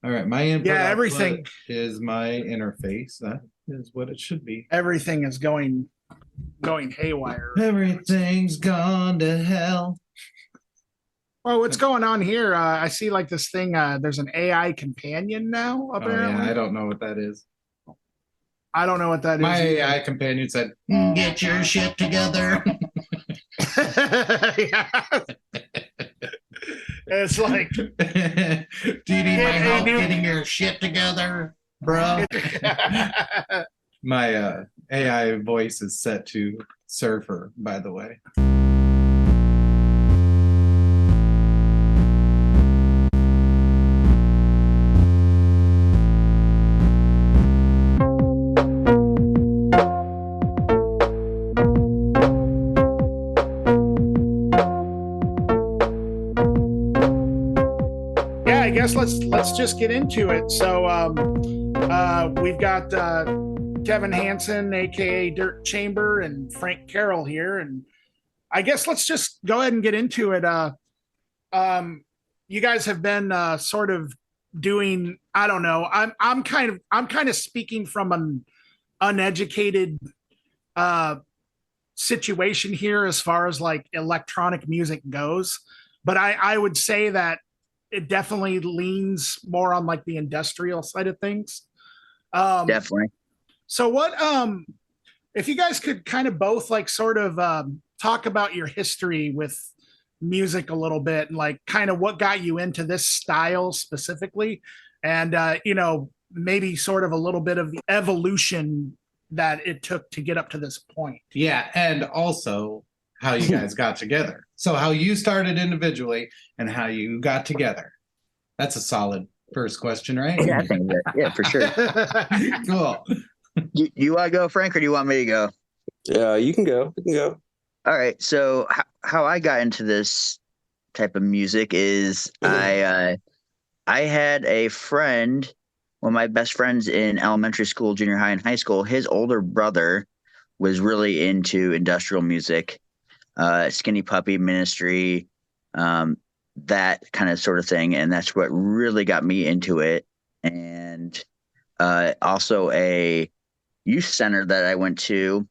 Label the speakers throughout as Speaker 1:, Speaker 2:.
Speaker 1: All right, my input
Speaker 2: Yeah,
Speaker 1: output is my interface. That is what it should be.
Speaker 2: everything is going haywire.
Speaker 1: Everything's gone to hell.
Speaker 2: Well, what's going on here? I see like this thing. There's an AI companion now, apparently.
Speaker 1: Oh yeah, I don't know what that is.
Speaker 2: I don't know what that
Speaker 1: My
Speaker 2: is.
Speaker 1: AI companion said, "Get your shit together."
Speaker 2: Yeah. It's like,
Speaker 1: do you need my help getting your shit together, bro? My AI voice is set to Surfer, by the way.
Speaker 2: Yeah, I guess let's just get into it. So we've got Kevin Hansen, aka Dirt Chamber, and Frank Carroll here, and I guess let's just go ahead and get into it. You guys have been sort of doing. I don't know. I'm kind of speaking from an uneducated situation here as far as like electronic music goes, but I would say that it definitely leans more on like the industrial side of things.
Speaker 3: Definitely.
Speaker 2: So what if you guys could kind of both like sort of talk about your history with music a little bit and like kind of what got you into this style specifically, and maybe sort of a little bit of the evolution that it took to get up to this point.
Speaker 1: Yeah, and also how you guys got together. So how you started individually and how you got together. That's a solid first question, right?
Speaker 3: Yeah, I think that, yeah, for sure.
Speaker 1: Cool.
Speaker 3: You want to go, Frank, or do you want me to go?
Speaker 4: Yeah, you can go. You can go.
Speaker 3: All right. So how I got into this type of music is I had a friend, one of my best friends in elementary school, junior high, and high school. His older brother was really into industrial music, Skinny Puppy, Ministry, that kind of sort of thing, and that's what really got me into it. And also a youth center that I went to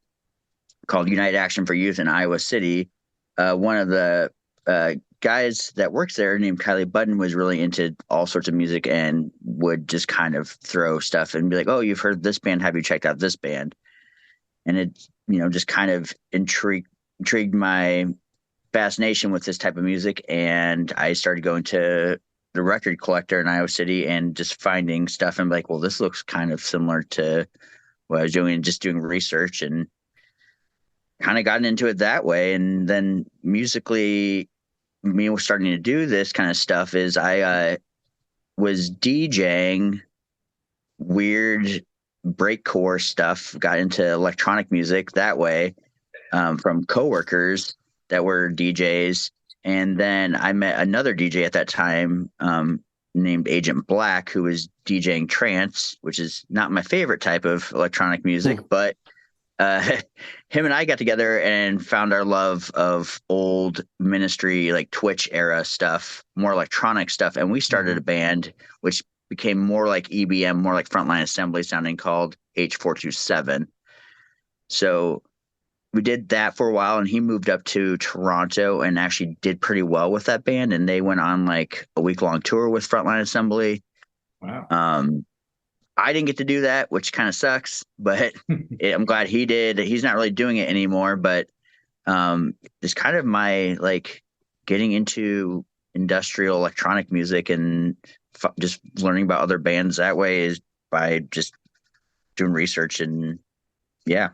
Speaker 3: called United Action for Youth in Iowa City. One of the guys that works there named Kylie Budden was really into all sorts of music and would just kind of throw stuff and be like, "Oh, you've heard this band? Have you checked out this band?" And it, just kind of intrigued my fascination with this type of music. And I started going to the record collector in Iowa City and just finding stuff and like, well, this looks kind of similar to what I was doing, and just doing research and kind of gotten into it that way. And then musically, me starting to do this kind of stuff is I was DJing weird breakcore stuff, got into electronic music that way from coworkers that were DJs. And then I met another DJ at that time named Agent Black, who was DJing trance, which is not my favorite type of electronic music, but him and I got together and found our love of old Ministry, like Twitch era stuff, more electronic stuff. And we started a band which became more like EBM, more like Frontline Assembly sounding, called H427. So we did that for a while, and he moved up to Toronto and actually did pretty well with that band. And they went on like a week-long tour with Frontline Assembly.
Speaker 1: Wow.
Speaker 3: I didn't get to do that, which kind of sucks, but I'm glad he did. He's not really doing it anymore, but it's kind of my like getting into industrial electronic music and just learning about other bands that way is by just doing research. And yeah.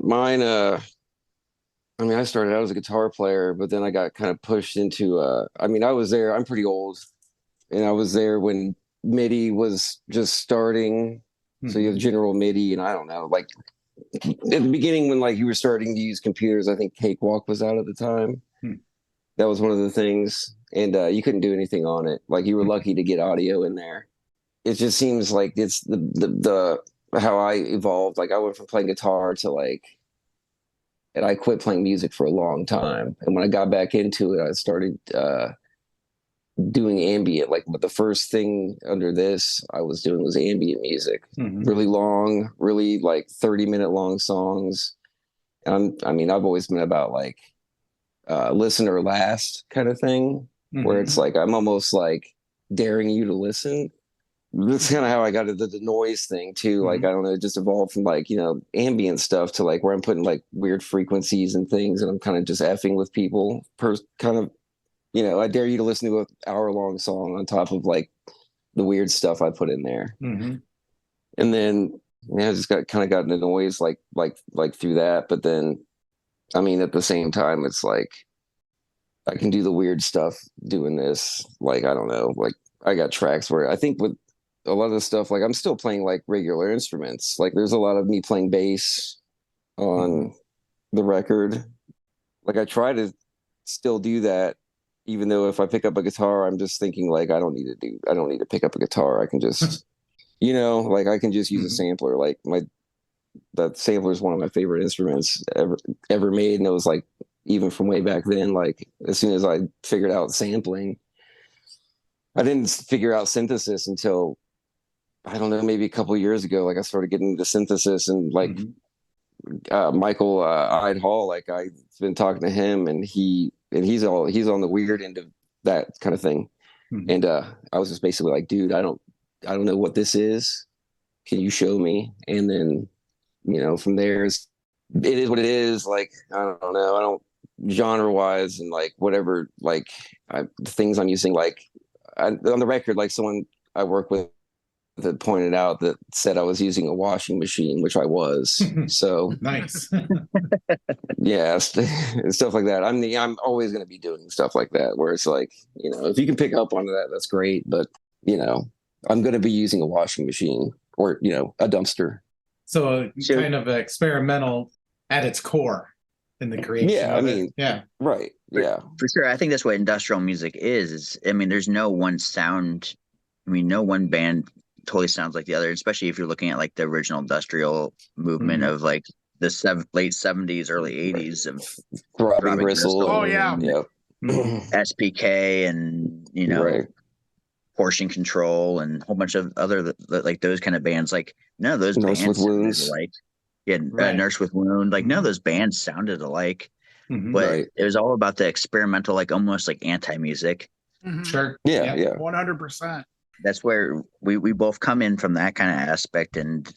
Speaker 4: Mine, I started out as a guitar player, but then I got kind of pushed into, I was there, I'm pretty old, and I was there when MIDI was just starting. So you have general MIDI, and I don't know, like at the beginning when like you were starting to use computers, I think Cakewalk was out at the time. That was one of the things, and you couldn't do anything on it. Like you were lucky to get audio in there. It just seems like it's the how I evolved. Like I went from playing guitar to like, and I quit playing music for a long time. And when I got back into it, I started doing ambient. Like, but the first thing under this I was doing was ambient music,
Speaker 1: Mhm.
Speaker 4: really long, really like 30-minute long songs. And I mean, I've always been about like listener last kind of thing, where it's
Speaker 1: Mhm.
Speaker 4: like I'm almost like daring you to listen. That's kind of how I got into the noise thing too. Like, I don't know, it just evolved from like, ambient stuff to like where I'm putting like weird frequencies and things, and I'm kind of just effing with people kind of, I dare you to listen to an hour-long song on top of like the weird stuff I put in there.
Speaker 1: Mhm.
Speaker 4: And then I just got into noise like through that. But then, I mean, at the same time, it's like I can do the weird stuff doing this. Like, I don't know, like I got tracks where I think with a lot of the stuff, like I'm still playing like regular instruments. Like there's a lot of me playing bass on the record. Like I try to still do that, even though if I pick up a guitar, I'm just thinking like I don't need to pick up a guitar. I can just, like I can just use a sampler. Like that sampler is one of my favorite instruments ever made. And it was like, even from way back then, like as soon as I figured out sampling, I didn't figure out synthesis until, I don't know, maybe a couple of years ago. Like I started getting into synthesis, and like Michael Ide Hall, like I've been talking to him, and he's on the weird end of that kind of thing.
Speaker 1: Mhm.
Speaker 4: And I was just basically like, dude, I don't know what this is. Can you show me? And then, from there, it is what it is. Like, I don't know. I don't, genre wise and like whatever, like the things I'm using, like on the record, like someone I work with that pointed out that said I was using a washing machine, which I was. So
Speaker 1: Nice.
Speaker 4: yeah, stuff like that. I'm always going to be doing stuff like that, where it's like, if you can pick up on that, that's great. But I'm going to be using a washing machine or a dumpster.
Speaker 1: So
Speaker 3: So-
Speaker 1: kind of experimental at its core in the creation.
Speaker 4: Yeah, I
Speaker 1: of it.
Speaker 4: mean,
Speaker 1: yeah.
Speaker 4: right. Yeah.
Speaker 3: For sure. I think that's what industrial music is. I mean, there's no one sound. I mean, no one band totally sounds like the other, especially if you're looking at like the original industrial movement of like the late 70s, early 80s of
Speaker 4: Throbbing Gristle.
Speaker 2: Oh, yeah.
Speaker 3: and
Speaker 4: Yep.
Speaker 3: SPK and,
Speaker 4: Right.
Speaker 3: Portion Control and a whole bunch of other like those kind of bands. Like none of those
Speaker 4: Nurse
Speaker 3: bands
Speaker 4: with
Speaker 3: sounded
Speaker 4: Wounds.
Speaker 3: alike. Yeah,
Speaker 1: Right.
Speaker 3: Nurse with Wound. Like none of those bands sounded alike.
Speaker 1: Mhm.
Speaker 3: But
Speaker 4: Right.
Speaker 3: it was all about the experimental, like almost like music.
Speaker 1: Sure.
Speaker 4: Yeah. Yeah.
Speaker 2: 100%.
Speaker 3: That's where we both come in from, that kind of aspect. And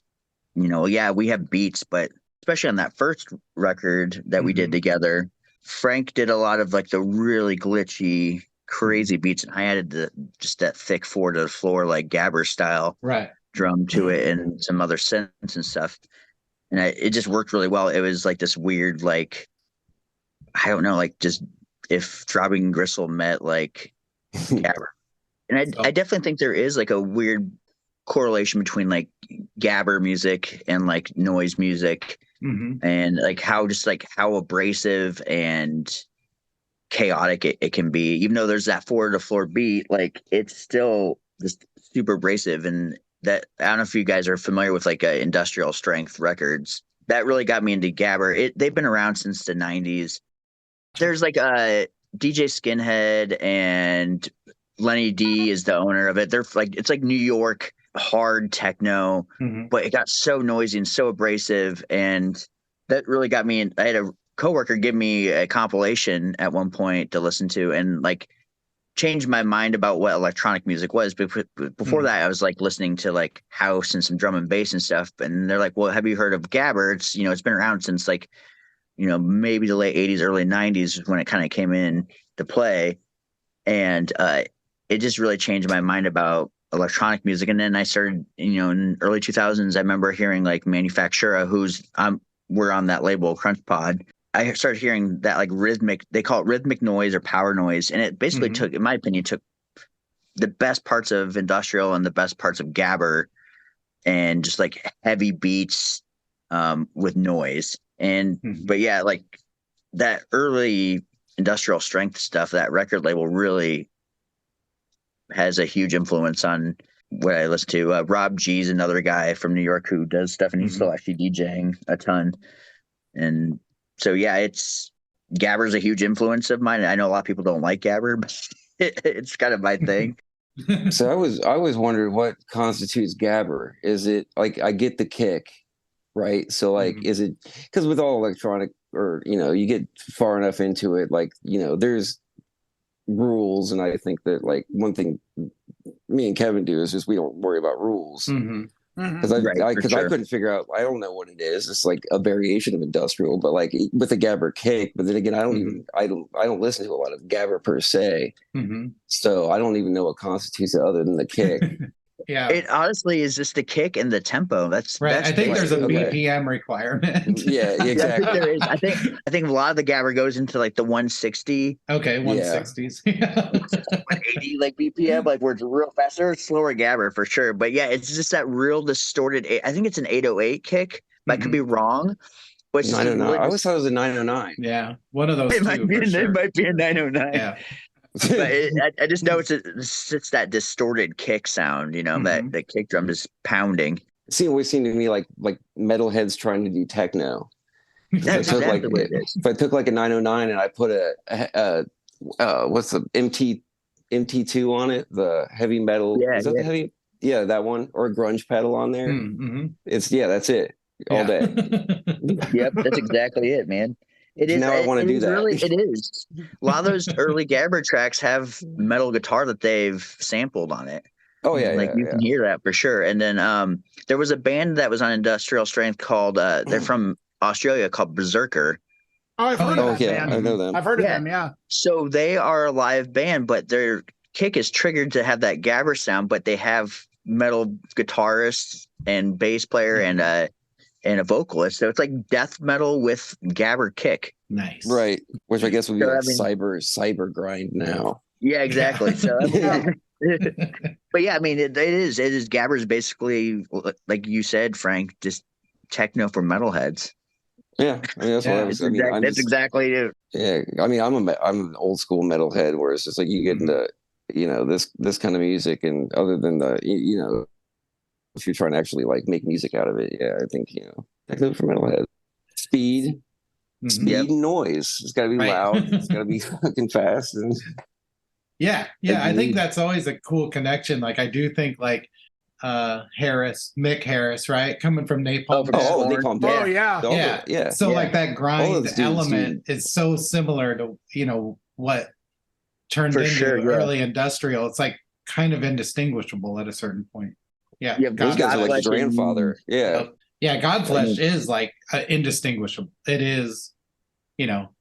Speaker 3: yeah, we have beats, but especially on that first record that we did together, Frank did a lot of like the really glitchy, crazy beats, and I added just that thick 4 to the floor, like Gabber style
Speaker 1: Right.
Speaker 3: drum to it, and some other synths and stuff. And it just worked really well. It was like this weird, like, I don't know, like just if Throbbing Gristle met like Gabber. And I definitely think there is like a weird correlation between like Gabber music and like noise music, and like how abrasive and chaotic it can be. Even though there's that 4 to the floor beat, like it's still just super abrasive. And that, I don't know if you guys are familiar with like Industrial Strength Records. That really got me into Gabber. They've been around since the 90s. There's like a DJ Skinhead, and Lenny D is the owner of it. They're like, it's like New York hard techno, but it got so noisy and so abrasive, and that really got me in. I had a coworker give me a compilation at one point to listen to, and like changed my mind about what electronic music was. Before that, I was like listening to like house and some drum and bass and stuff, and they're like, well, have you heard of Gabber? It's been around since like maybe the late 80s, early 90s when it kind of came in to play. And it just really changed my mind about electronic music. And then I started, in early 2000s, I remember hearing like Manufactura, we're on that label, Crunch Pod. I started hearing that like rhythmic, they call it rhythmic noise or power noise. And it basically took, in my opinion, the best parts of industrial and the best parts of Gabber and just like heavy beats with noise. And but yeah, like that early Industrial Strength stuff, that record label really has a huge influence on what I listen to. Rob G's another guy from New York who does stuff, and he's still actually DJing a ton. And so yeah, Gabber's a huge influence of mine. I know a lot of people don't like Gabber, but It's kind of my thing.
Speaker 4: So I always wondered what constitutes gabber. Is it like I get the kick, right? So like,
Speaker 1: Mhm.
Speaker 4: is it because with all electronic or you get far enough into it, like there's rules, and I think that like one thing me and Kevin do is just we don't worry about rules.
Speaker 1: Mhm.
Speaker 4: Because
Speaker 3: Right, for
Speaker 4: I
Speaker 3: sure.
Speaker 4: couldn't figure out. I don't know what it is. It's like a variation of industrial, but like with a gabber kick. But then again, I don't listen to a lot of gabber per se.
Speaker 1: Mhm.
Speaker 4: So I don't even know what constitutes it other than the kick.
Speaker 1: Yeah.
Speaker 3: It honestly is just the kick and the tempo. That's
Speaker 1: Right. I think there's a
Speaker 4: Okay.
Speaker 1: BPM requirement.
Speaker 4: Yeah,
Speaker 3: Yeah, I
Speaker 4: exactly.
Speaker 3: think there is. I think a lot of the gabber goes into like the 160,
Speaker 1: Okay, 160s. Yeah.
Speaker 3: 180 like BPM, like where it's real fast. There's slower gabber for sure. But yeah, it's just that real distorted. I think it's an 808 kick. But I could be wrong. But it's just a
Speaker 4: 909.
Speaker 3: really
Speaker 4: I always thought it was a 909.
Speaker 1: Yeah. One of those
Speaker 3: it might
Speaker 1: two
Speaker 3: be
Speaker 1: for sure.
Speaker 3: it might be a 909.
Speaker 1: Yeah.
Speaker 3: But I just know it's that distorted kick sound. That
Speaker 1: Mhm.
Speaker 3: the kick drum is pounding.
Speaker 4: It always seemed to me like metalheads trying to do techno.
Speaker 3: That's
Speaker 4: If I took
Speaker 3: exactly what it is.
Speaker 4: if I took like a 909 and I put a what's the MT2 on it, the heavy metal.
Speaker 3: Yeah,
Speaker 4: Is that the heavy? Yeah, that one, or a grunge pedal on there.
Speaker 1: Mhm.
Speaker 4: That's it all day.
Speaker 3: Yep, that's exactly it, man. It is.
Speaker 4: Now I want to
Speaker 3: It
Speaker 4: do
Speaker 3: is
Speaker 4: that.
Speaker 3: really. It is. A lot of those early Gabber tracks have metal guitar that they've sampled on it.
Speaker 4: Oh yeah,
Speaker 3: Like you can hear that for sure. And then there was a band that was on Industrial Strength called. They're from Australia, called Berserker.
Speaker 2: Oh, I've heard
Speaker 1: yeah.
Speaker 2: of that
Speaker 4: yeah,
Speaker 2: band.
Speaker 4: I know them.
Speaker 2: I've heard of
Speaker 3: Yeah.
Speaker 2: them. Yeah.
Speaker 3: So they are a live band, but their kick is triggered to have that Gabber sound. But they have metal guitarists and bass player and a vocalist. So it's like death metal with gabber kick.
Speaker 1: Nice.
Speaker 4: Right, which I guess would be
Speaker 3: So,
Speaker 4: like
Speaker 3: I mean-
Speaker 4: cyber grind now.
Speaker 3: Yeah, exactly.
Speaker 1: Yeah.
Speaker 3: So, but yeah, I mean, it is gabber's basically like you said, Frank, just techno for metalheads.
Speaker 4: Yeah, I mean that's what I
Speaker 1: Yeah.
Speaker 4: was. I mean, I'm
Speaker 3: That's
Speaker 4: just,
Speaker 3: exactly it.
Speaker 4: yeah. I mean, I'm an old school metalhead where it's just like you get into this kind of music, and other than if you're trying to actually like make music out of it, yeah, I think techno for metalhead. Speed,
Speaker 1: Mhm.
Speaker 4: speed,
Speaker 3: Yep.
Speaker 4: and noise. It's got to be
Speaker 1: Right.
Speaker 4: loud. It's got to be fucking fast. And
Speaker 1: Yeah. I think
Speaker 4: Agreed.
Speaker 1: that's always a cool connection. Like I do think like Mick Harris, right? Coming from Napalm
Speaker 3: from
Speaker 1: Death.
Speaker 3: Scorn.
Speaker 4: Napalm
Speaker 2: Oh
Speaker 4: Death.
Speaker 2: yeah.
Speaker 4: All
Speaker 1: Yeah.
Speaker 4: the- yeah.
Speaker 1: So
Speaker 3: Yeah.
Speaker 1: like that
Speaker 4: All
Speaker 1: grind
Speaker 4: those dudes,
Speaker 1: element is so similar to what turned
Speaker 3: For
Speaker 1: into
Speaker 3: sure, yeah.
Speaker 1: early industrial. It's like kind of indistinguishable at a certain point. Yeah.
Speaker 3: Yeah,
Speaker 4: Those guys are like
Speaker 3: Godflesh
Speaker 4: the grandfather. Yeah.
Speaker 1: Yeah, Godflesh is like indistinguishable. It is,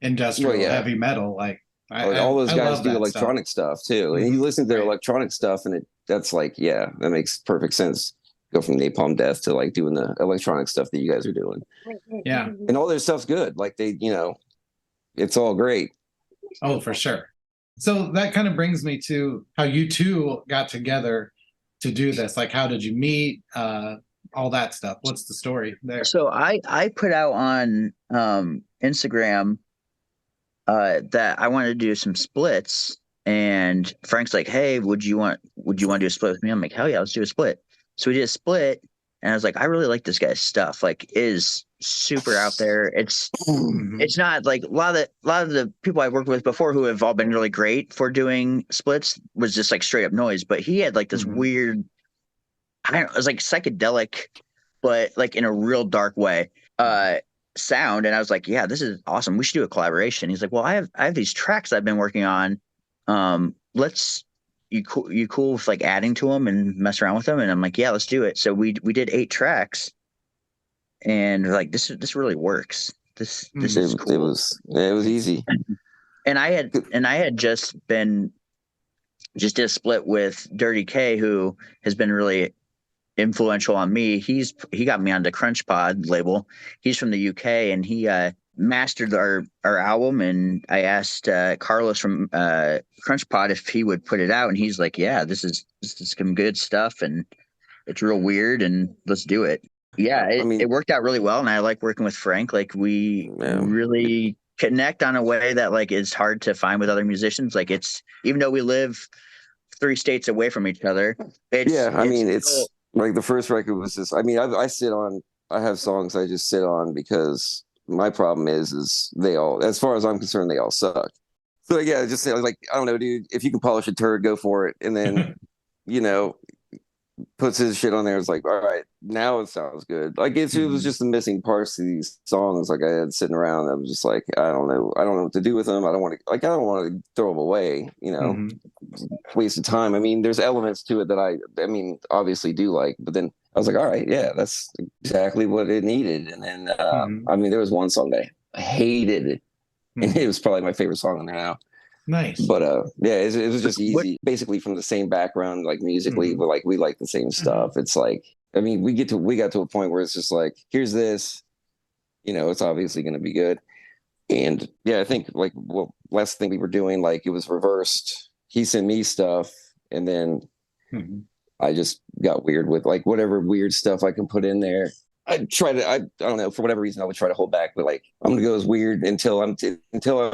Speaker 1: industrial
Speaker 4: Well, yeah.
Speaker 1: heavy metal. Like
Speaker 4: All those
Speaker 1: I
Speaker 4: guys
Speaker 1: love
Speaker 4: do
Speaker 1: that
Speaker 4: electronic stuff too. And you listen to their
Speaker 1: Right.
Speaker 4: electronic stuff, and that's like, yeah, that makes perfect sense. Go from Napalm Death to like doing the electronic stuff that you guys are doing.
Speaker 1: stuff. Yeah.
Speaker 4: And all their stuff's good. Like it's all great.
Speaker 1: Oh, for sure. So that kind of brings me to how you two got together to do this. Like, how did you meet? All that stuff. What's the story there?
Speaker 3: So I put out on Instagram that I wanted to do some splits, and Frank's like, "Hey, would you want to do a split with me?" I'm like, "Hell yeah, let's do a split." So we did a split, and I was like, "I really like this guy's stuff. Like, it is super out there. It's
Speaker 1: Mhm.
Speaker 3: it's not like a lot of the people I've worked with before who have all been really great for doing splits was just like straight up noise, but he had like this
Speaker 1: Mhm.
Speaker 3: weird, I don't know, it was like psychedelic, but like in a real dark way. Sound, and I was like, yeah, this is awesome. We should do a collaboration. He's like, well, I have these tracks I've been working on. Let's you cool with like adding to them and mess around with them? And I'm like, yeah, let's do it. So we did 8 tracks, and we're like, this really works. This is cool.
Speaker 4: It was easy.
Speaker 3: And I had just did a split with Dirty K, who has been really influential on me. He got me onto Crunch Pod label. He's from the UK, and he mastered our album, and I asked Carlos from Crunch Pod if he would put it out, and he's like, yeah, this is some good stuff, and it's real weird, and let's do it. Yeah, it worked out really well, and I like working with Frank. Like we really connect on a way that like is hard to find with other musicians. Like it's, even though we live 3 states away from each other,
Speaker 4: it's like the first record was just, I have songs I just sit on because my problem is they all, as far as I'm concerned, they all suck. So yeah, just say like, I don't know, dude, if you can polish a turd, go for it. And then, you know, puts his shit on there. It's like, all right, now it sounds good. Like it was just the missing parts to these songs. Like I had sitting around. I was just like, I don't know what to do with them. I don't want to throw them away. You know, waste of time. I mean, there's elements to it that I mean, obviously do like. But then I was like, all right, yeah, that's exactly what it needed. And then, I mean, there was one song that I hated, and it was probably my favorite song on there now.
Speaker 1: Nice.
Speaker 4: But yeah, it was just easy. Basically from the same background, like musically, but like we like the same stuff. It's like, I mean, we got to a point where it's just like, here's this, you know, it's obviously going to be good. And yeah, I think like, well, last thing we were doing, like it was reversed. He sent me stuff, and then I just got weird with like whatever weird stuff I can put in there. I don't know, for whatever reason I would try to hold back, but like I'm gonna go as weird until I'm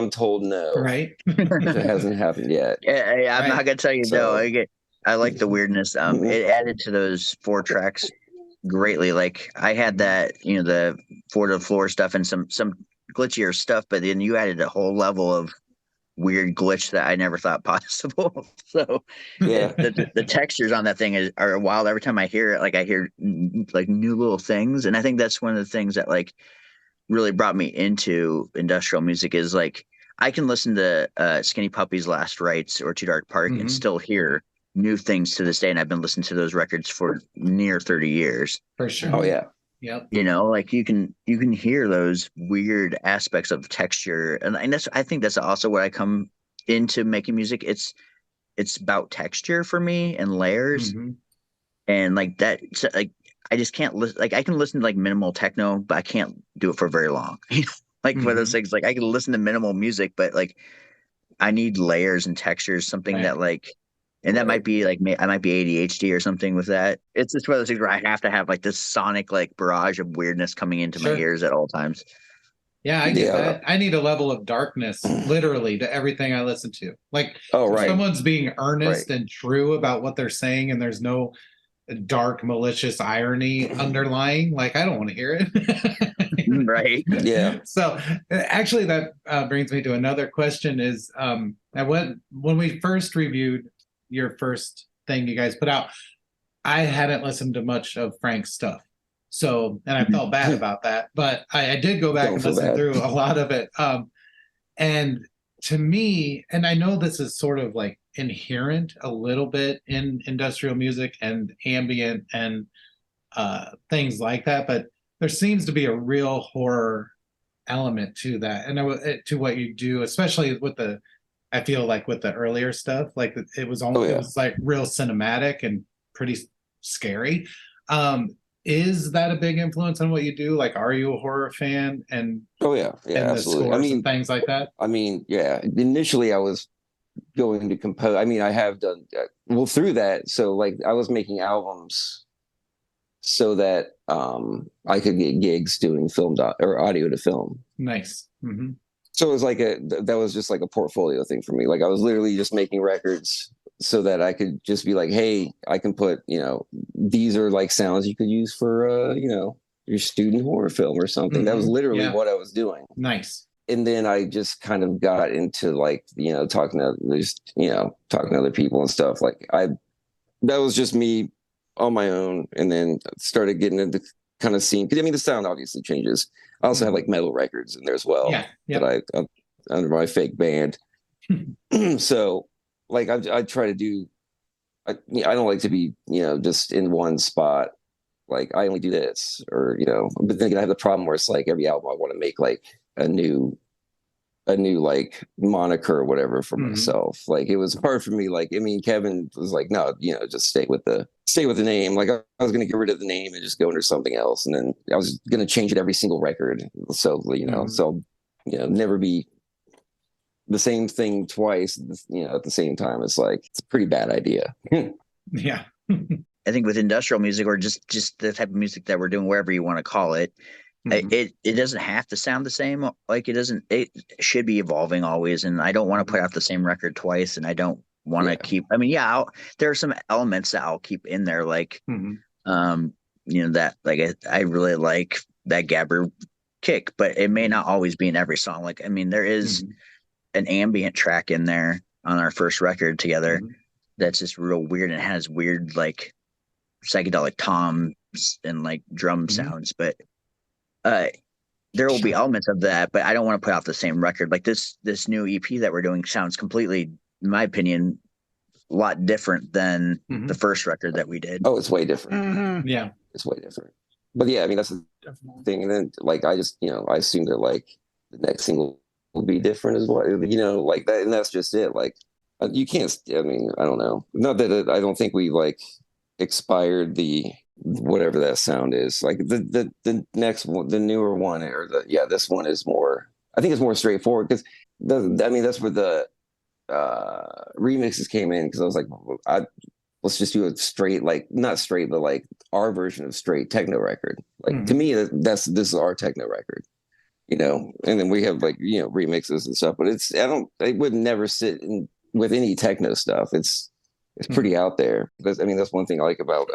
Speaker 4: told no.
Speaker 1: Right.
Speaker 4: It hasn't happened yet.
Speaker 3: Yeah, I'm not gonna tell you no. I like the weirdness. It added to those 4 tracks greatly. Like I had that, you know, the 4 to the floor stuff and some glitchier stuff, but then you added a whole level of weird glitch that I never thought possible. So
Speaker 4: Yeah,
Speaker 3: the textures on that thing are wild. Every time I hear it, like I hear like new little things, and I think that's one of the things that like really brought me into industrial music is like I can listen to Skinny Puppy's Last Rites or Too Dark Park and still hear new things to this day, and I've been listening to those records for near 30 years.
Speaker 1: For sure.
Speaker 4: oh yeah.
Speaker 1: Yep.
Speaker 3: You know, like you can hear those weird aspects of texture, and I think that's also where I come into making music. It's about texture for me and layers, and like that. Like I just can't listen. Like I can listen to like minimal techno, but I can't do it for very long. Like one of those things. Like I can listen to minimal music, but like I need layers and textures. Something that like. And that might be like I might be ADHD or something with that. It's just one of those things where I have to have like this sonic like barrage of weirdness coming into my ears at all times.
Speaker 1: Yeah, I get that. I need a level of darkness literally to everything I listen to. Like if someone's being earnest and true about what they're saying and there's no dark malicious irony underlying, like I don't want to hear it.
Speaker 3: Right.
Speaker 4: Yeah.
Speaker 1: So actually that brings me to another question is when we first reviewed your first thing you guys put out, I hadn't listened to much of Frank's stuff. So, and I felt bad about that, but I did go back and listen through a lot of it. And to me, and I know this is sort of like inherent a little bit in industrial music and ambient and things like that, but there seems to be a real horror element to that and to what you do, especially with I feel like with the earlier stuff, like it was almost it was like real cinematic and pretty scary. Is that a big influence on what you do? Like, are you a horror fan? And
Speaker 4: absolutely. I mean,
Speaker 1: and things like that.
Speaker 4: I mean, yeah. Initially, I was going to compose. I mean, I have done well through that. So, like, I was making albums so that I could get gigs doing film or audio to film.
Speaker 1: Nice.
Speaker 4: So it was like that was just like a portfolio thing for me. Like I was literally just making records so that I could just be like, hey, I can put, you know, these are like sounds you could use for, you know, your student horror film or something. That was literally what I was doing.
Speaker 1: Nice.
Speaker 4: And then I just kind of got into like, you know, talking to other people and stuff. Like that was just me on my own, and then started getting into kind of scene. Cause I mean, the sound obviously changes. I also have like metal records in there as well that I under my fake band. So like I try to do, I don't like to be, you know, just in one spot. Like I only do this, or, you know, but then I have the problem where it's like every album I want to make like a new like moniker or whatever for myself. Like it was hard for me. Like, I mean, Kevin was like, no, you know, just stay with the name. Like I was going to get rid of the name and just go under something else. And then I was going to change it every single record. So, you know, never be the same thing twice, you know, at the same time. It's like, it's a pretty bad idea.
Speaker 1: Yeah.
Speaker 3: I think with industrial music or just the type of music that we're doing, wherever you want to call it, it doesn't have to sound the same. Like it should be evolving always. And I don't want to put out the same record twice. And I don't want to keep, I mean, there are some elements that I'll keep in there. Like, you know, that like, I really like that Gabber kick, but it may not always be in every song. Like, I mean, there is an ambient track in there on our first record together.
Speaker 1: Mhm.
Speaker 3: That's just real weird and has weird like psychedelic toms and like drum sounds. But there will be elements of that, but I don't want to put out the same record. Like this new EP that we're doing sounds completely, in my opinion, a lot different than the first record that we did.
Speaker 4: Oh, it's way different.
Speaker 2: Mhm.
Speaker 1: Yeah.
Speaker 4: It's way different. But yeah, I mean that's the
Speaker 2: Definitely.
Speaker 4: thing. And then like I just I assume that like the next single will be different as well. Like that, and that's just it. Like you can't. I mean, I don't know. Not that I don't think we like expired the whatever that sound is. Like the next one, the newer one, or this one is more. I think it's more straightforward because I mean that's where the remixes came in because I was like, let's just do a straight, like not straight, but like our version of straight techno record. Like to me, this is our techno record, And then we have like remixes and stuff, but I would never sit with any techno stuff. It's pretty out there. I mean, that's one thing I like about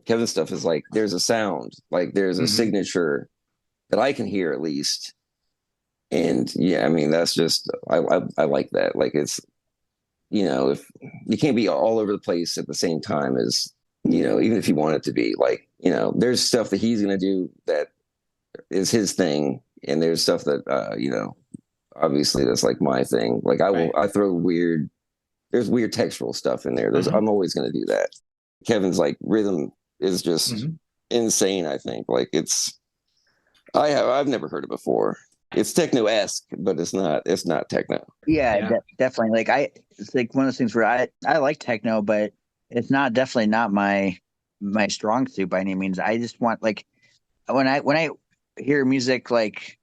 Speaker 4: Kevin's stuff is like there's a sound, like there's a signature that I can hear at least. And yeah, I mean that's just I like that. Like it's if you can't be all over the place at the same time as even if you want it to be, like there's stuff that he's gonna do that is his thing, and there's stuff that obviously that's like my thing. Like I throw there's weird textural stuff in there. I'm always gonna do that. Kevin's like rhythm is just insane. I think like I've never heard it before. It's techno-esque, but it's not techno.
Speaker 3: Yeah. Definitely. Like it's like one of those things where I like techno, but it's definitely not my strong suit by any means. I just want like when I hear music, like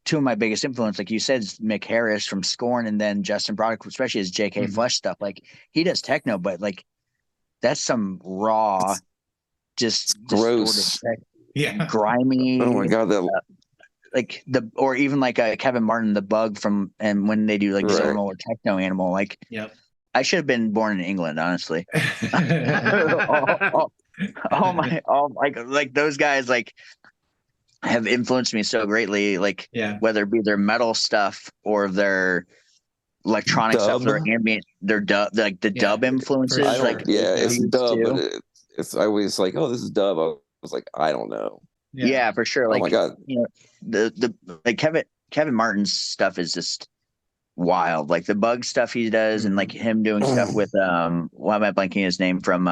Speaker 3: two of my biggest influence, like you said, is Mick Harris from Scorn, and then Justin Broderick, especially his J.K. Flesh stuff. Like he does techno, but like that's some raw, just
Speaker 4: gross,
Speaker 3: grimy.
Speaker 4: Oh my god, that.
Speaker 3: Like or even like Kevin Martin, the Bug and when they do like zonal or techno animal, like I should have been born in England, honestly. Like those guys like have influenced me so greatly, like whether it be their metal stuff or their electronic stuff, their ambient, their dub, like the dub influences.
Speaker 1: Sure.
Speaker 3: Like
Speaker 4: it's dub, but it's I always like, oh, this is dub. I was like, I don't know.
Speaker 3: Yeah, for sure. Like,
Speaker 4: oh my god,
Speaker 3: the like Kevin Martin's stuff is just wild. Like the Bug stuff he does, and like him doing stuff with why am I blanking his name from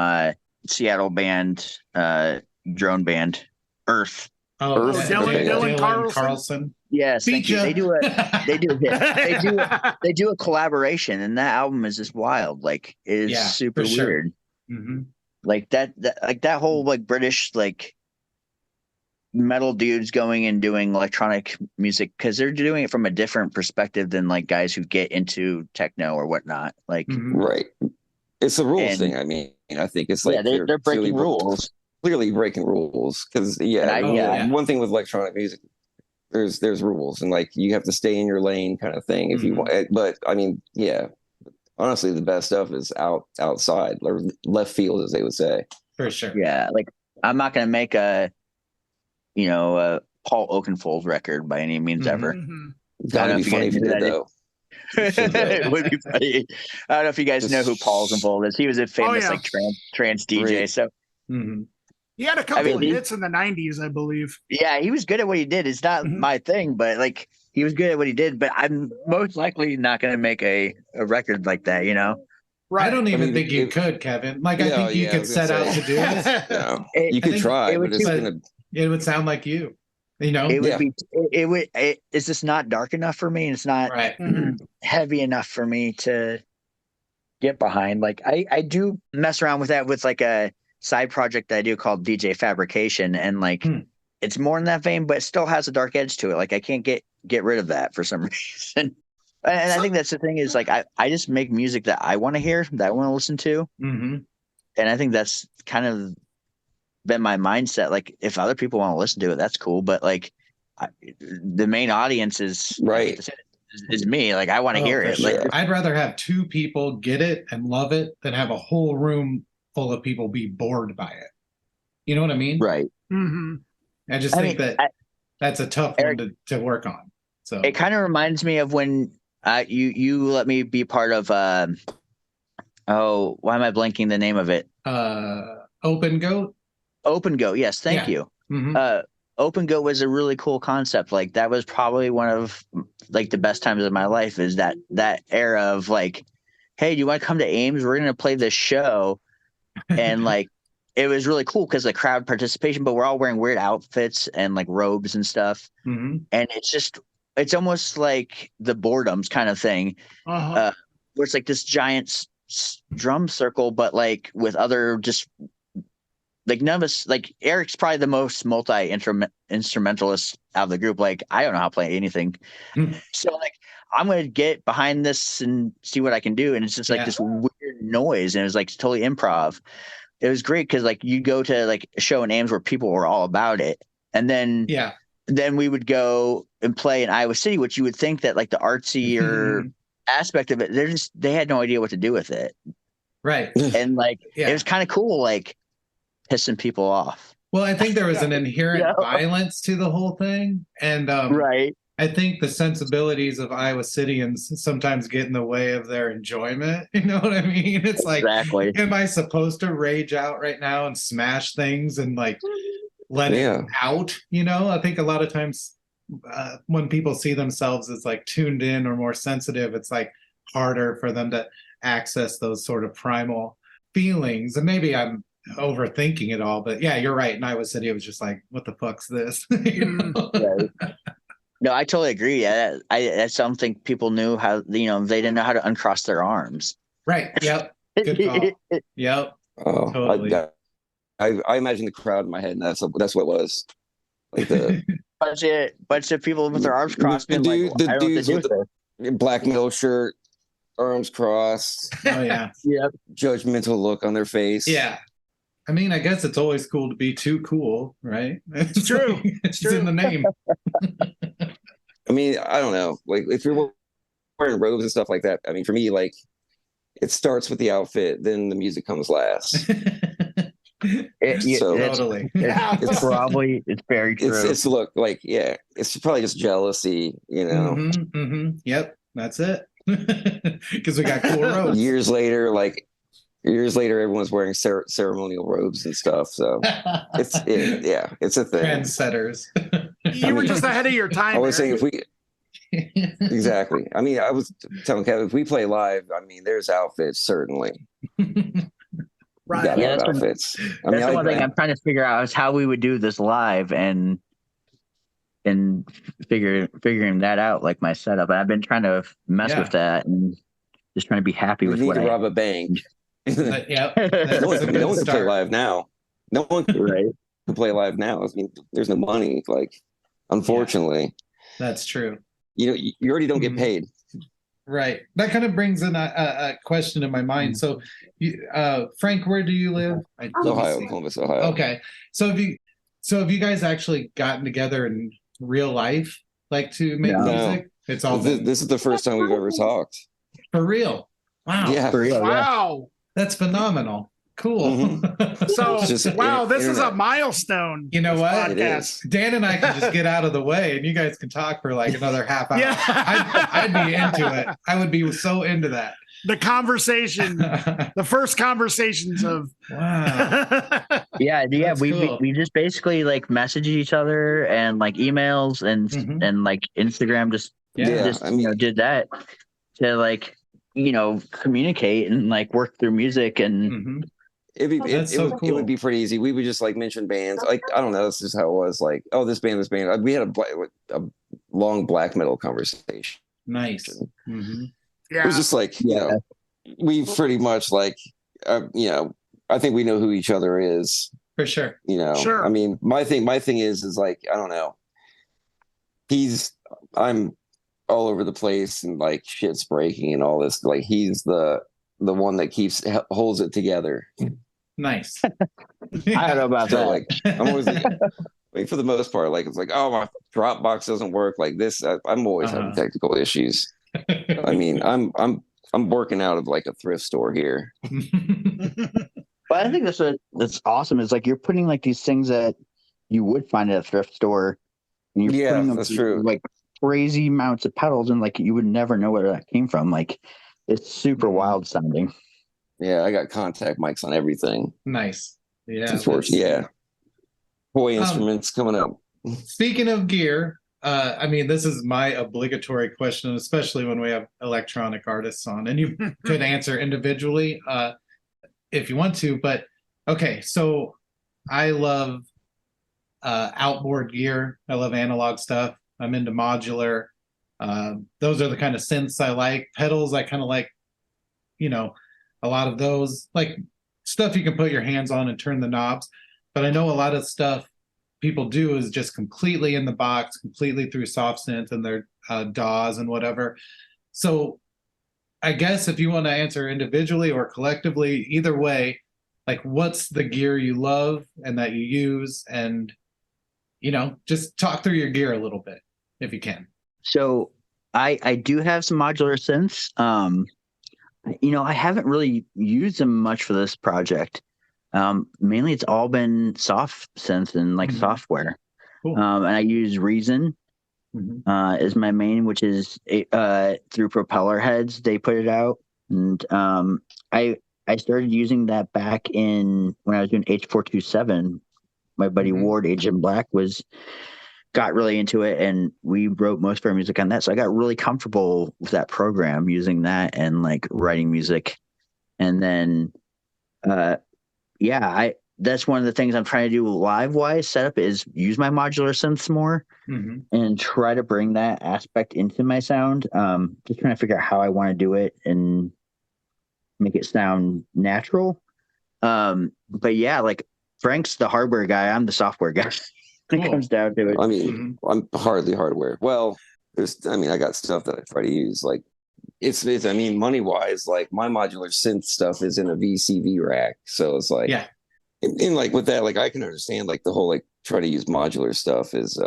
Speaker 3: Seattle band, drone band, Earth.
Speaker 2: Dylan
Speaker 1: Carlson.
Speaker 3: Yes, thank you. They do a collaboration, and that album is just wild. Like it is super weird. Like that whole like British like metal dudes going and doing electronic music because they're doing it from a different perspective than like guys who get into techno or whatnot. Like
Speaker 4: right, it's a rules thing. I mean, I think it's like
Speaker 3: they're breaking rules.
Speaker 4: Clearly breaking rules because one thing with electronic music, there's rules and like you have to stay in your lane kind of thing if you want. But I mean, honestly, the best stuff is outside or left field, as they would say.
Speaker 1: For sure.
Speaker 3: Yeah, like I'm not gonna make a Paul Oakenfold record by any means ever.
Speaker 4: That'd be funny if you did, though.
Speaker 3: It would be funny. I don't know if you guys know who Paul Oakenfold is. He was a famous like trance DJ. So
Speaker 2: he had a couple of hits in the 90s, I believe.
Speaker 3: Yeah, he was good at what he did. It's not my thing, but like he was good at what he did. But I'm most likely not going to make a record like that,
Speaker 2: Right.
Speaker 1: I don't even think you could, Kevin. Like I think you could set out to do this.
Speaker 4: No, you could try, but
Speaker 1: it would sound like you.
Speaker 3: It's just not dark enough for me, and it's not heavy enough for me to get behind. Like I do mess around with that with like a side project that I do called DJ Fabrication, and like it's more in that vein, but it still has a dark edge to it. Like I can't get rid of that for some reason. And I think that's the thing is like I just make music that I want to hear, that I want to listen to, and I think that's kind of been my mindset. Like if other people want to listen to it, that's cool, but like the main audience is is me. Like I want to hear it.
Speaker 1: Sure.
Speaker 3: Like
Speaker 1: I'd rather have 2 people get it and love it than have a whole room full of people be bored by it. You know what I mean?
Speaker 3: Right.
Speaker 1: I just think that's a tough one to work on. So
Speaker 3: it kind of reminds me of when You let me be part of. Oh, why am I blanking the name of it?
Speaker 1: Open Goat.
Speaker 3: Open Go. Yes, thank
Speaker 1: Yeah.
Speaker 3: you.
Speaker 1: Mhm.
Speaker 3: Open Go was a really cool concept. Like that was probably one of like the best times of my life. Is that era of like, hey, do you want to come to Ames? We're gonna play this show, and like it was really cool because the crowd participation. But we're all wearing weird outfits and like robes and stuff,
Speaker 1: Mhm.
Speaker 3: and it's almost like the boredoms kind of thing,
Speaker 2: Uh-huh.
Speaker 3: where it's like this giant drum circle, but like with other just like none of us, like Eric's probably the most multi instrumentalist out of the group. Like I don't know how to play anything, so like I'm gonna get behind this and see what I can do, and it's just like
Speaker 1: Yeah.
Speaker 3: this weird noise, and it was like totally improv. It was great because like you go to like a show in Ames where people were all about it, and
Speaker 1: Yeah.
Speaker 3: then we would go and play in Iowa City, which you would think that like the artsy or aspect of it, they had no idea what to do with it,
Speaker 1: Right.
Speaker 3: and like
Speaker 1: Yeah.
Speaker 3: it was kind of cool, like pissing people off.
Speaker 1: Well, I think there was an inherent
Speaker 3: Yeah.
Speaker 1: violence to the whole thing, and
Speaker 3: Right.
Speaker 1: I think the sensibilities of Iowa Cityans sometimes get in the way of their enjoyment. You know what I mean? It's like,
Speaker 3: Exactly.
Speaker 1: am I supposed to rage out right now and smash things and like let it out? You know, I think a lot of times when people see themselves as like tuned in or more sensitive, it's like harder for them to access those sort of primal feelings. And maybe I'm overthinking it all, but yeah, you're right. In Iowa City, it was just like, what the fuck's this? You know?
Speaker 3: Right. No, I totally agree. I don't think people knew how, they didn't know how to uncross their arms.
Speaker 1: Right. Yep. Good call. Yep.
Speaker 4: Oh,
Speaker 1: Totally.
Speaker 4: I imagine the crowd in my head, and that's what it was. Like the
Speaker 3: bunch of people with their arms crossed,
Speaker 4: the
Speaker 3: and like,
Speaker 4: dude,
Speaker 3: I
Speaker 4: the
Speaker 3: don't know what to
Speaker 4: dudes
Speaker 3: do
Speaker 4: with
Speaker 3: with
Speaker 4: the black metal shirt, arms crossed,
Speaker 1: Oh yeah.
Speaker 3: Yep.
Speaker 4: judgmental look on their face.
Speaker 1: Yeah. I mean, I guess it's always cool to be too cool, right?
Speaker 2: It's true.
Speaker 1: Like, it's
Speaker 2: true.
Speaker 1: in the name.
Speaker 4: I mean, I don't know. Like if you're wearing robes and stuff like that, I mean, for me, like it starts with the outfit, then the music comes last. So
Speaker 1: Totally.
Speaker 3: It's very true.
Speaker 4: it's look like, yeah, it's probably just jealousy,
Speaker 1: Yep, that's it. Because we got cool robes.
Speaker 4: Years later, everyone's wearing ceremonial robes and stuff. So it's a thing.
Speaker 1: Trendsetters.
Speaker 2: You were just ahead of your time.
Speaker 4: I was saying
Speaker 2: Eric.
Speaker 4: exactly. I mean, I was telling Kevin, if we play live, I mean, there's outfits certainly.
Speaker 2: Right.
Speaker 4: Gotta
Speaker 3: Yeah,
Speaker 4: have
Speaker 3: that's
Speaker 4: outfits.
Speaker 3: That's the one thing I'm trying to figure out is how we would do this live and figuring that out, like my setup. And I've been trying to mess with that and just trying to be happy
Speaker 4: we
Speaker 3: with
Speaker 4: need
Speaker 3: what
Speaker 4: to
Speaker 3: I
Speaker 4: rob a bank.
Speaker 1: Yep.
Speaker 4: No one can play live now. No one
Speaker 3: right.
Speaker 4: can play live now. I mean, there's no money. Like, unfortunately,
Speaker 1: that's true.
Speaker 4: You already don't get paid.
Speaker 1: Right. That kind of brings in a question in my mind. So, Frank, where do you live?
Speaker 4: Ohio, Columbus, Ohio.
Speaker 1: Okay. So have you guys actually gotten together in real life, like to make music? It's all
Speaker 4: this is the first time we've ever talked.
Speaker 1: For real. Wow.
Speaker 4: Yeah.
Speaker 3: For real.
Speaker 2: Wow.
Speaker 1: That's phenomenal. Cool.
Speaker 2: So, wow, this is a
Speaker 4: internet.
Speaker 2: milestone.
Speaker 1: You know what?
Speaker 4: It is.
Speaker 1: Dan and I can just get out of the way and you guys can talk for like another half hour.
Speaker 2: Yeah.
Speaker 1: I'd be into it. I would be so into that.
Speaker 2: The conversation, the first conversations of
Speaker 1: wow.
Speaker 2: yeah.
Speaker 1: That's
Speaker 3: we
Speaker 1: cool.
Speaker 3: we just basically like message each other and like emails and like Instagram just did that to like communicate and like work through music and
Speaker 1: it
Speaker 4: would be pretty easy. We would just like mention bands. Like, I don't know, this is how it was. Like, oh, this band. We had a long black metal conversation.
Speaker 1: Nice.
Speaker 4: It was just like, we pretty much like, I think we know who each other is.
Speaker 1: For sure.
Speaker 2: Sure.
Speaker 4: I mean, my thing is like, I don't know. I'm all over the place and like shit's breaking and all this. Like he's the one that holds it together.
Speaker 1: Nice.
Speaker 3: I don't know about that.
Speaker 4: Like I'm always like for the most part, like it's like, oh, my Dropbox doesn't work like this. I'm always having technical issues. I mean, I'm working out of like a thrift store here.
Speaker 3: But I think that's awesome. It's like you're putting like these things that you would find at a thrift store. And you're putting them
Speaker 4: that's true.
Speaker 3: Like crazy amounts of pedals, and like you would never know where that came from. Like it's super wild sounding.
Speaker 4: Yeah, I got contact mics on everything.
Speaker 1: Nice. Yeah.
Speaker 4: Yeah. Toy instruments coming up.
Speaker 1: Speaking of gear, I mean, this is my obligatory question, especially when we have electronic artists on, and you could answer individually if you want to. But okay, so I love outboard gear. I love analog stuff. I'm into modular. Those are the kind of synths I like. Pedals, I kind of like, you know, a lot of those, like stuff you can put your hands on and turn the knobs. But I know a lot of stuff people do is just completely in the box, completely through soft synth and their DAWs and whatever. So I guess if you want to answer individually or collectively, either way, like what's the gear you love and that you use, and just talk through your gear a little bit if you can.
Speaker 3: So I do have some modular synths. I haven't really used them much for this project. Mainly it's all been soft synth and like software.
Speaker 1: Cool.
Speaker 3: And I use Reason is my main, which is through Propeller Heads. They put it out, and I started using that back in when I was doing H427. My buddy Ward, Agent Black, got really into it, and we wrote most of our music on that. So I got really comfortable with that program, using that and like writing music. And then, that's one of the things I'm trying to do live wise setup is use my modular synths more and try to bring that aspect into my sound. Just trying to figure out how I want to do it and make it sound natural. But yeah, like Frank's the hardware guy. I'm the software guy. It comes down to it.
Speaker 4: I mean, I'm hardly hardware. Well, I got stuff that I try to use. Like it's I mean, money wise, like my modular synth stuff is in a VCV rack. So it's like,
Speaker 1: yeah.
Speaker 4: And like with that, like I can understand like the whole like try to use modular stuff is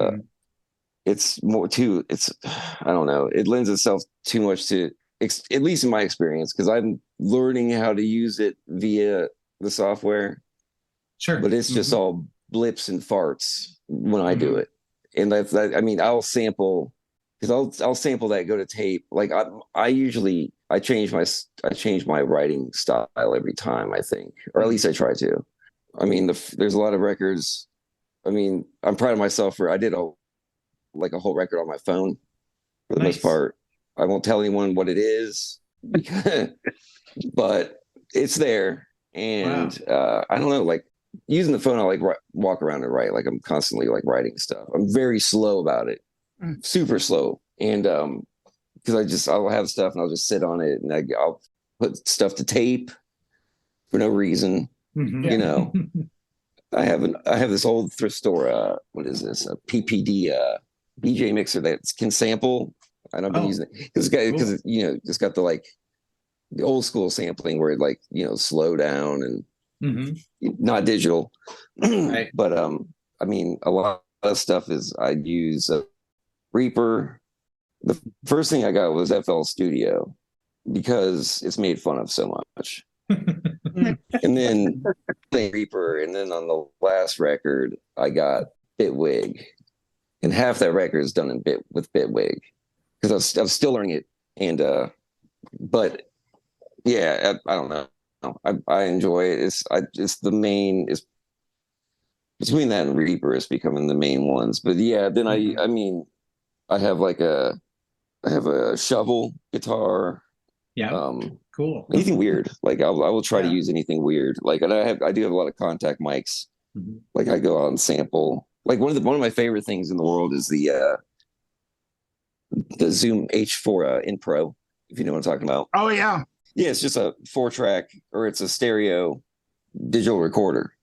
Speaker 4: it's more too, I don't know, it lends itself too much to at least in my experience, because I'm learning how to use it via the software.
Speaker 1: Sure.
Speaker 4: But it's just all blips and farts when I do it. And I mean, I'll sample, because I'll sample that, go to tape. Like I usually change my writing style every time, I think, or at least I try to. I mean, there's a lot of records. I mean, I'm proud of myself I did a whole record on my phone for the most part. I won't tell anyone what it is, but it's there. And I don't know, like using the phone, I like walk around and write. Like I'm constantly like writing stuff. I'm very slow about it, super slow. And because I'll have stuff and I'll just sit on it and I'll put stuff to tape for no reason. I have this old thrift store. What is this? A PPD DJ mixer that can sample. I don't been using it because it's got the old school sampling where it slow down and not digital. Right. But I mean, a lot of stuff is I use Reaper. The first thing I got was FL Studio because it's made fun of so much. And then Reaper, and then on the last record I got Bitwig, and half that record is done with Bitwig because I was still learning it. And but yeah, I don't know. I enjoy it. It's the main. It's between that and Reaper is becoming the main ones. But yeah, then I mean, I have a shovel guitar.
Speaker 1: Yeah. Cool.
Speaker 4: Anything weird. Like I will try to use anything weird. Like, and I do have a lot of contact mics. Like I go out and sample. Like one of my favorite things in the world is the Zoom H4 in Pro, if you know what I'm talking about.
Speaker 2: Oh yeah.
Speaker 4: Yeah, it's just a 4-track, or it's a stereo digital recorder.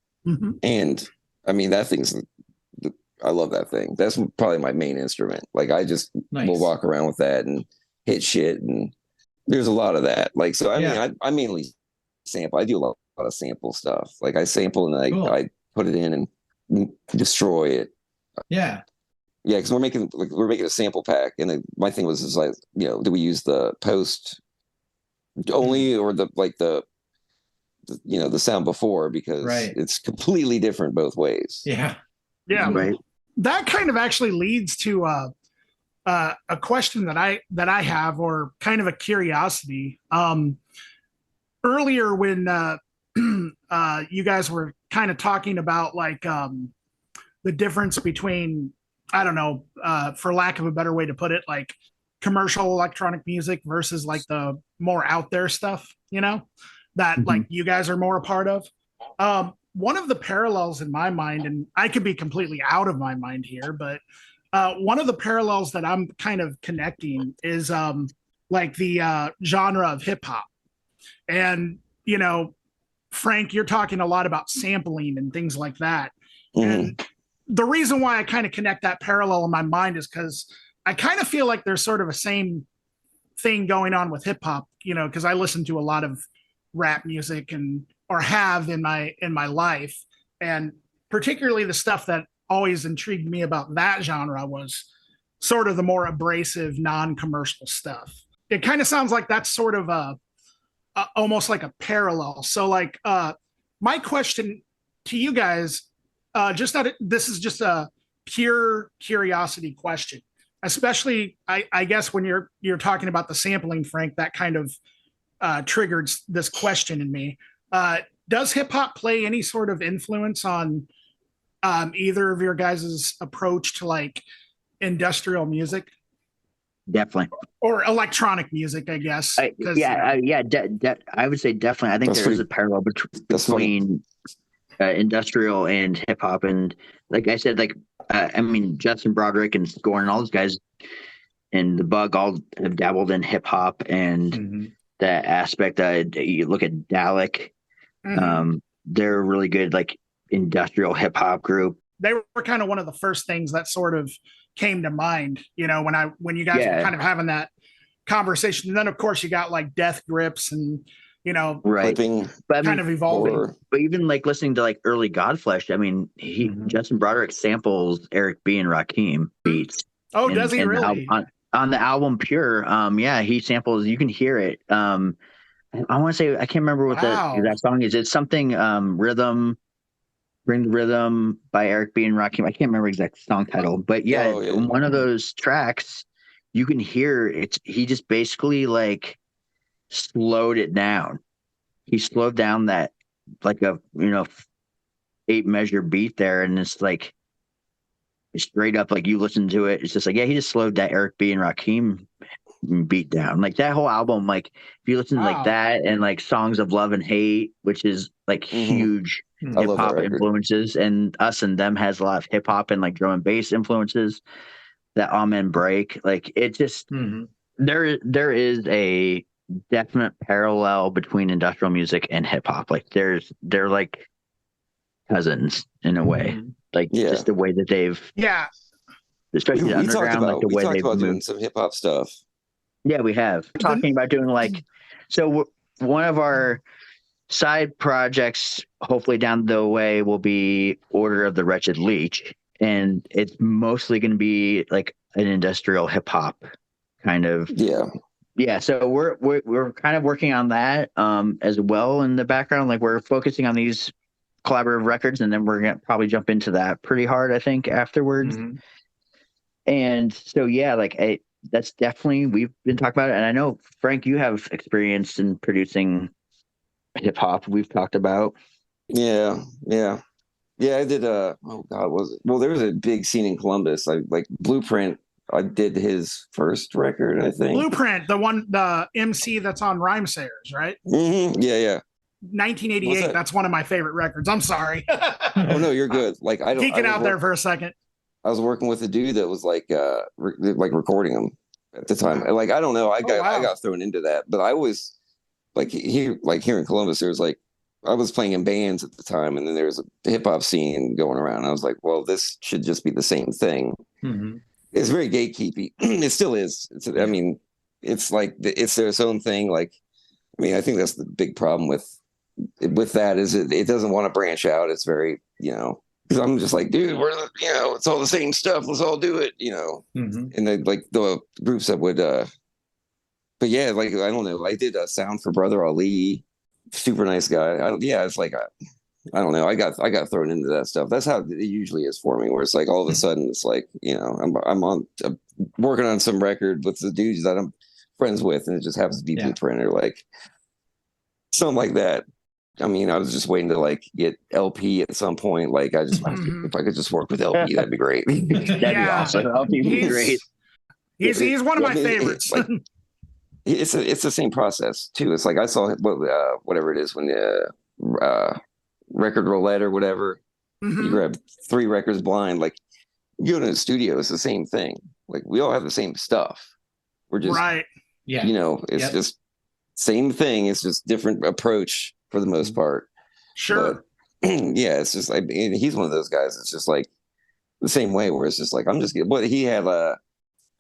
Speaker 4: And I mean, I love that thing. That's probably my main instrument. Like I just will walk around with that and hit shit, and there's a lot of that. Like, so I mean, I mainly sample. I do a lot of sample stuff. Like I sample and I put it in and destroy it.
Speaker 1: Yeah.
Speaker 4: Yeah, because we're making a sample pack, and my thing was like, do we use the post only or the sound before, because it's completely different both ways.
Speaker 2: Yeah. Right. That kind of actually leads to a question that I have, or kind of a curiosity. Earlier when you guys were kind of talking about like the difference between, I don't know, for lack of a better way to put it, like commercial electronic music versus like the more out there stuff, you know, that like you guys are more a part of. One of the parallels in my mind, and I could be completely out of my mind here, but one of the parallels that I'm kind of connecting is like the genre of hip hop. And, you know, Frank, you're talking a lot about sampling and things like that. And the reason why I kind of connect that parallel in my mind is because I kind of feel like there's sort of a same thing going on with hip hop, you know, because I listen to a lot of rap music and or have in my life. And particularly the stuff that always intrigued me about that genre was sort of the more abrasive, non-commercial stuff. It kind of sounds like that's sort of a almost like a parallel. So like my question to you guys, just that this is just a pure curiosity question, especially I guess when you're talking about the sampling, Frank, that kind of triggered this question in me. Does hip hop play any sort of influence on either of your guys' approach to like industrial music?
Speaker 3: Definitely.
Speaker 2: Or electronic music, I guess.
Speaker 3: I would say definitely. I think there is a parallel between industrial and hip hop, and like I said, like I mean, Justin Broderick and Scorn and all those guys and the Bug all have dabbled in hip hop and that aspect. You look at d.i.y, they're really good, like industrial hip hop group.
Speaker 2: They were kind of one of the first things that sort of came to mind, you know, when you guys were kind of having that conversation. And then of course you got like Death Grips and, you know,
Speaker 3: right,
Speaker 2: but kind of evolving.
Speaker 3: But even like listening to like early Godflesh, I mean, Justin Broderick samples Eric B and Rakim beats.
Speaker 2: Oh, does he really?
Speaker 3: On the album Pure, he samples. You can hear it. I want to say, I can't remember what that song is. It's something Rhythm. Bring the Rhythm by Eric B and Rakim. I can't remember exact song title, but one of those tracks, you can hear it. He just basically like slowed it down. He slowed down that like a 8 measure beat there, and it's like straight up like you listen to it. It's just like he just slowed that Eric B and Rakim beat down. Like that whole album, like if you listen to like that and like Songs of Love and Hate, which is like huge hip hop influences, and Us and Them has a lot of hip hop and like drum and bass influences. That Amen Break, like it just there is a definite parallel between industrial music and hip hop. Like they're like cousins in a way, like just the way that they've especially the underground, like the way they've moved.
Speaker 4: Doing some hip hop stuff.
Speaker 3: Yeah, we have talking about doing like one of our side projects, hopefully down the way, will be Order of the Wretched Leech, and it's mostly going to be like an industrial hip hop kind of. Yeah. So we're kind of working on that as well in the background. Like we're focusing on these collaborative records, and then we're gonna probably jump into that pretty hard, I think, afterwards. And so that's definitely, we've been talking about it, and I know Frank, you have experience in producing hip hop. We've talked about.
Speaker 4: Yeah, I did there was a big scene in Columbus, like Blueprint. I did his first record, I think.
Speaker 2: Blueprint, the MC that's on Rhymesayers, right?
Speaker 4: Yeah.
Speaker 2: 1988. That's one of my favorite records. I'm sorry.
Speaker 4: Oh no, you're good. Like
Speaker 2: geeking out there for a second.
Speaker 4: I was working with a dude that was like recording them at the time. Like I don't know, I got thrown into that, but I was here in Columbus. There was like I was playing in bands at the time, and then there was a hip hop scene going around. I was like, well, this should just be the same thing. It's very gatekeepy. It still is. I mean, it's like it's their own thing. Like, I mean, I think that's the big problem with that is it doesn't want to branch out. It's very, because I'm just like, dude, it's all the same stuff. Let's all do it, And then like the groups that would, but yeah, like I don't know. I did a sound for Brother Ali, super nice guy. It's like I don't know. I got thrown into that stuff. That's how it usually is for me. Where it's like all of a sudden it's like I'm on a working on some record with the dudes that I'm friends with, and it just happens to be Blueprint or like something like that. I mean, I was just waiting to like get LP at some point. Like, I just if I could just work with LP, that'd be great.
Speaker 3: That'd be awesome. LP would be great.
Speaker 2: He's one of my favorites.
Speaker 4: It's the same process too. It's like I saw whatever it is when the record roulette or whatever. You grab 3 records blind. Like, you go to the studio, it's the same thing. Like, we all have the same stuff. We're just it's just same thing. It's just different approach for the most part.
Speaker 2: Sure.
Speaker 4: But, it's just like he's one of those guys. It's just like the same way where it's just like I'm just getting. But he had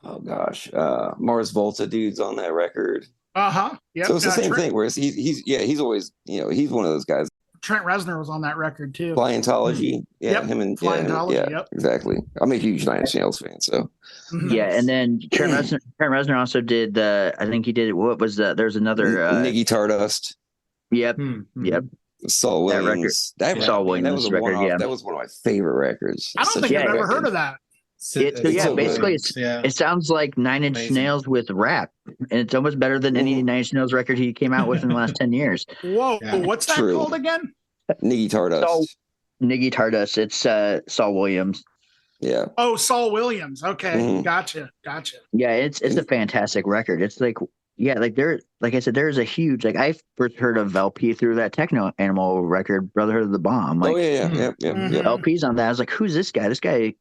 Speaker 4: Mars Volta dudes on that record.
Speaker 2: Yeah.
Speaker 4: So it's the same thing. Whereas he's always he's one of those guys.
Speaker 2: Trent Reznor was on that record too.
Speaker 4: Clientology, him and
Speaker 2: Clientology,
Speaker 4: exactly. I'm a huge Nine Inch Nails fan, so
Speaker 3: and then Trent Reznor also did I think he did what was that? There's another
Speaker 4: Niggy Tardust.
Speaker 3: Yep.
Speaker 4: Saul Williams. That was a one-off. That was one of my favorite records.
Speaker 2: I don't think I've ever heard of that.
Speaker 3: Basically, it sounds like Nine Inch Nails with rap, and it's almost better than any Nine Inch Nails record he came out with in the last 10 years.
Speaker 2: Whoa, what's that called again?
Speaker 4: Niggy Tardust.
Speaker 3: Niggy Tardust. It's Saul Williams.
Speaker 4: Yeah.
Speaker 2: Oh, Saul Williams. Okay, gotcha.
Speaker 3: Yeah, it's a fantastic record. It's like like I said, there's a huge I first heard of LP through that Techno Animal record, Brotherhood of the Bomb. Like, LP's on that. I was like, who's this guy? This guy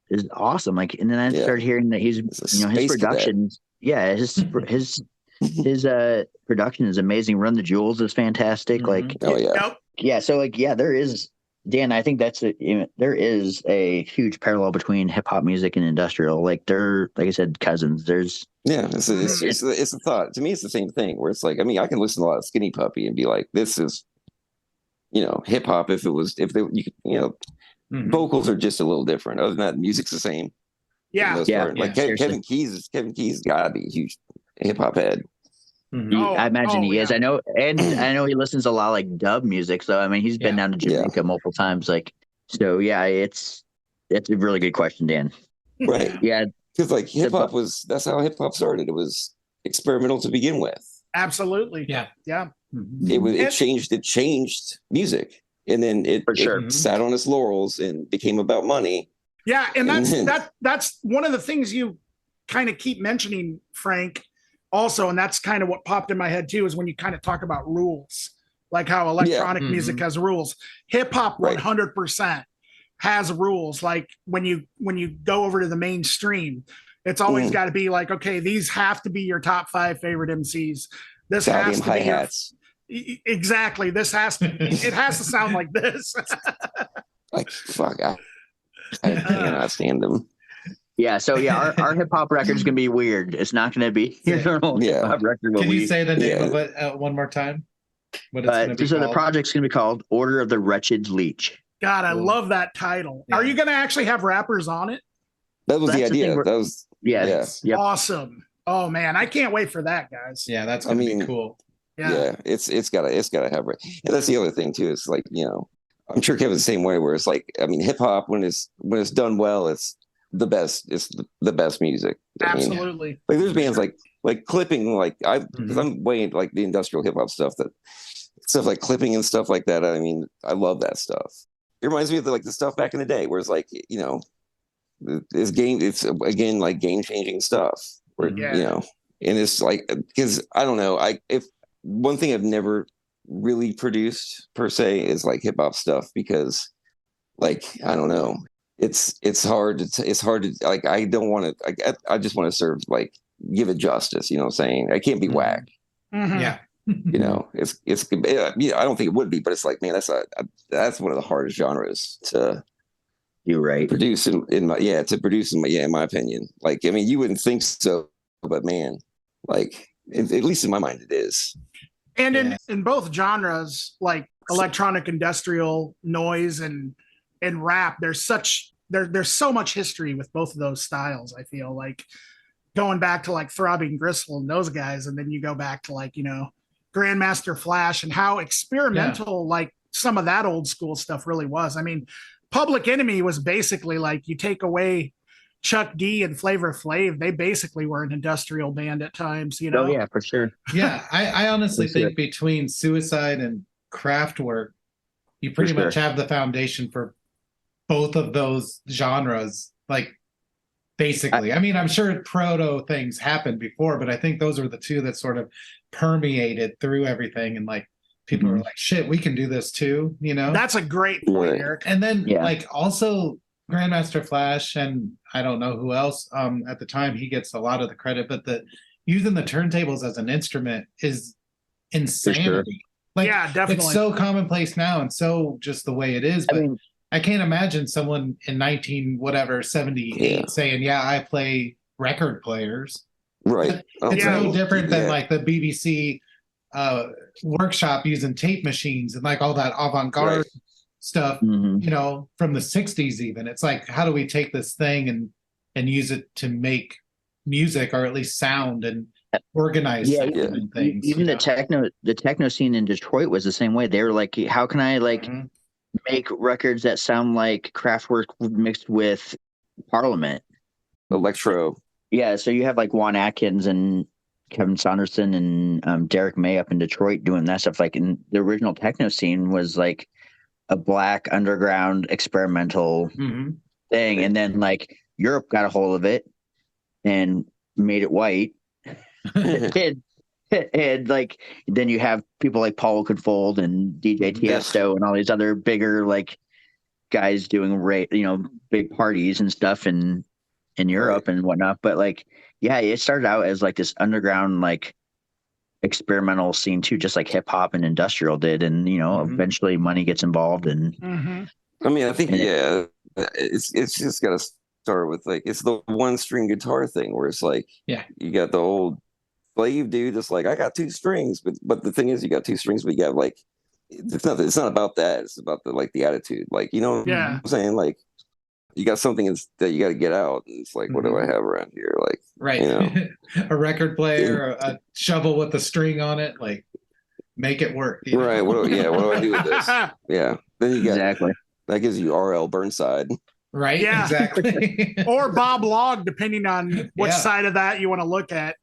Speaker 3: is awesome. Like, and then I started hearing that he's his production. Yeah, his production is amazing. Run the Jewels is fantastic. Like, so there is, Dan, I think there is a huge parallel between hip hop music and industrial. Like, they're, like I said, cousins. There's
Speaker 4: it's a thought. To me, it's the same thing. Where it's like, I mean, I can listen to a lot of Skinny Puppy and be like, this is, hip hop. Vocals are just a little different. Other than that, music's the same. Like Kevin Keys gotta be a huge hip hop head.
Speaker 3: I imagine he is. I know he listens to a lot like dub music. So I mean, he's been down to Jamaica multiple times. Like, so it's a really good question, Dan.
Speaker 4: Right.
Speaker 3: Yeah.
Speaker 4: Because like hip hop that's how hip hop started. It was experimental to begin with.
Speaker 2: Absolutely. Yeah.
Speaker 4: It changed music. And then it sat on its laurels and became about money.
Speaker 2: Yeah, and that's one of the things you kind of keep mentioning, Frank, also, and that's kind of what popped in my head too, is when you kind of talk about rules, like how electronic music has rules. Hip hop 100% has rules. Like when you go over to the mainstream, it's always got to be like, okay, these have to be your top 5 favorite MCs. This has to be hats. Exactly. It has to sound like this.
Speaker 4: Like, fuck, I cannot stand them.
Speaker 3: Yeah, so our hip hop record is gonna be weird. It's not gonna be your normal hip hop record.
Speaker 1: Can you say the name of it one more time? What it's gonna be
Speaker 3: so
Speaker 1: called?
Speaker 3: The project's gonna be called Order of the Wretched Leech.
Speaker 2: God, I love that title. Are you gonna actually have rappers on it?
Speaker 4: That was the idea. That was
Speaker 2: awesome. Oh man, I can't wait for that, guys.
Speaker 1: Yeah, that's gonna be cool.
Speaker 4: It's gotta have it. And that's the other thing too. It's like, I'm sure Kevin's the same way, where it's like, I mean, hip hop when it's done well, it's the best. It's the best music.
Speaker 2: Absolutely.
Speaker 4: I mean, like there's bands like Clipping, like because I'm way into like the industrial hip hop stuff like Clipping and stuff like that. I mean, I love that stuff. It reminds me of the stuff back in the day where it's like, it's again like game changing stuff where, and it's like, because I don't know, if one thing I've never really produced per se is like hip hop stuff, because like, I don't know, it's hard to like, I don't want to, I just want to serve, like, give it justice, you know what I'm saying? I can't be whack.
Speaker 1: Yeah.
Speaker 4: It's I don't think it would be, but it's like, man, that's one of the hardest genres to produce in my opinion. Like, I mean, you wouldn't think so, but man, like, at least in my mind it is.
Speaker 2: And in both genres, like electronic, industrial, noise, and rap, there's so much history with both of those styles. I feel like going back to like Throbbing Gristle and those guys, and then you go back to like, Grandmaster Flash and how experimental like some of that old school stuff really was. I mean, Public Enemy was basically like, you take away Chuck D and Flavor Flav, they basically were an industrial band at times, you
Speaker 3: Oh
Speaker 2: know?
Speaker 3: yeah, for sure.
Speaker 1: Yeah, I honestly
Speaker 3: For sure.
Speaker 1: think between Suicide and Kraftwerk, you pretty
Speaker 3: For
Speaker 1: much
Speaker 3: sure.
Speaker 1: have the foundation for both of those genres. Like, basically, I mean, I'm sure proto things happened before, but I think those are the two that sort of permeated through everything, and like people are
Speaker 3: Mhm.
Speaker 1: like, shit, we can do this too, you know?
Speaker 2: That's a great point,
Speaker 4: Right.
Speaker 2: Eric.
Speaker 1: And then
Speaker 3: Yeah.
Speaker 1: like also Grandmaster Flash, and I don't know who else at the time, he gets a lot of the credit, but the using the turntables as an instrument is insanity. Like,
Speaker 2: Yeah, definitely.
Speaker 1: it's so commonplace now and so just the way it is,
Speaker 3: I
Speaker 1: but
Speaker 3: mean,
Speaker 1: I can't imagine someone in 19 whatever 78
Speaker 4: Yeah.
Speaker 1: saying, yeah, I play record players.
Speaker 4: Right.
Speaker 1: It's
Speaker 2: Yeah.
Speaker 1: no different than
Speaker 4: Yeah.
Speaker 1: like the BBC workshop using tape machines and like all that avant-garde
Speaker 4: Right.
Speaker 1: stuff,
Speaker 3: mhm.
Speaker 1: you know, from the 60s even. It's like, how do we take this thing and use it to make music, or at least sound and organize
Speaker 3: Yeah,
Speaker 1: sound
Speaker 4: yeah.
Speaker 1: and things.
Speaker 3: Even
Speaker 1: you
Speaker 3: the techno scene in Detroit was the same way. They were like, how can I like
Speaker 1: Mhm.
Speaker 3: make records that sound like Kraftwerk mixed with Parliament?
Speaker 4: Electro.
Speaker 3: Yeah, so you have like Juan Atkins and Kevin Saunderson and Derek May up in Detroit doing that stuff. Like, in the original techno scene was like a black underground experimental
Speaker 1: Mhm.
Speaker 3: thing, and then like Europe got a hold of it and made it white. and, and like then you have people like Paul Oakenfold and DJ Tiesto and all these other bigger like guys doing big parties and stuff in Europe and whatnot. But like, yeah, it started out as like this underground like experimental scene too, just like hip hop and industrial did, and
Speaker 1: Mhm.
Speaker 3: eventually money gets involved and
Speaker 2: Mhm.
Speaker 4: I mean, I think
Speaker 3: And
Speaker 4: it's just got to start with like it's the one string guitar thing where it's like
Speaker 1: Yeah.
Speaker 4: you got the old slave dude that's like I got two strings, but the thing is you got two strings, but you got like it's not about that. It's about the like the attitude, like you know what
Speaker 2: Yeah.
Speaker 4: I'm saying, like you got something that you got to get out. And it's like, what do I have around here? Like,
Speaker 1: Right.
Speaker 4: you know.
Speaker 1: A record player, a shovel with a string on it, like make it work. you know?
Speaker 4: Right. What do I do with this? Yeah. Then you got
Speaker 3: exactly.
Speaker 4: that gives you R.L. Burnside.
Speaker 1: Right.
Speaker 2: Yeah.
Speaker 1: Exactly.
Speaker 2: Or Bob Log, depending on which
Speaker 1: Yeah.
Speaker 2: side of that you want to look at.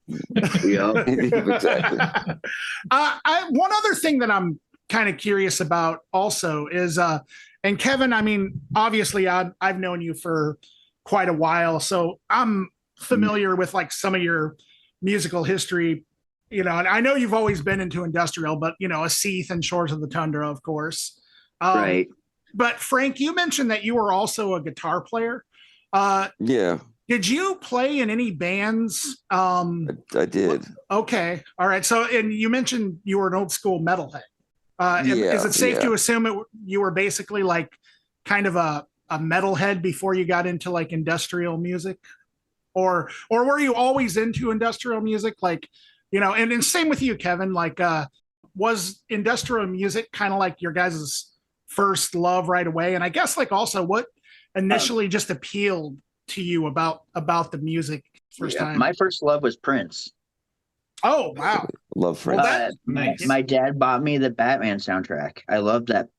Speaker 3: Yeah.
Speaker 4: Exactly.
Speaker 2: One other thing that I'm kind of curious about also is, and Kevin, I mean, obviously I've known you for quite a while, so I'm familiar with like some of your musical history, and I know you've always been into industrial, but a Seath and Shores of the Tundra, of course.
Speaker 3: Right.
Speaker 2: But Frank, you mentioned that you were also a guitar player.
Speaker 4: Yeah,
Speaker 2: Did you play in any bands?
Speaker 4: I did.
Speaker 2: Okay. All right. So, and you mentioned you were an old school metalhead. Is it safe to assume you were basically like kind of a metalhead before you got into like industrial music? Or were you always into industrial music? Like, and same with you, Kevin, like, was industrial music kind of like your guys' first love right away? And I guess like also what initially just appealed to you about the music first time?
Speaker 3: My first love was Prince.
Speaker 2: Oh, wow.
Speaker 4: Love French.
Speaker 1: Nice.
Speaker 3: My dad bought me the Batman soundtrack. I loved that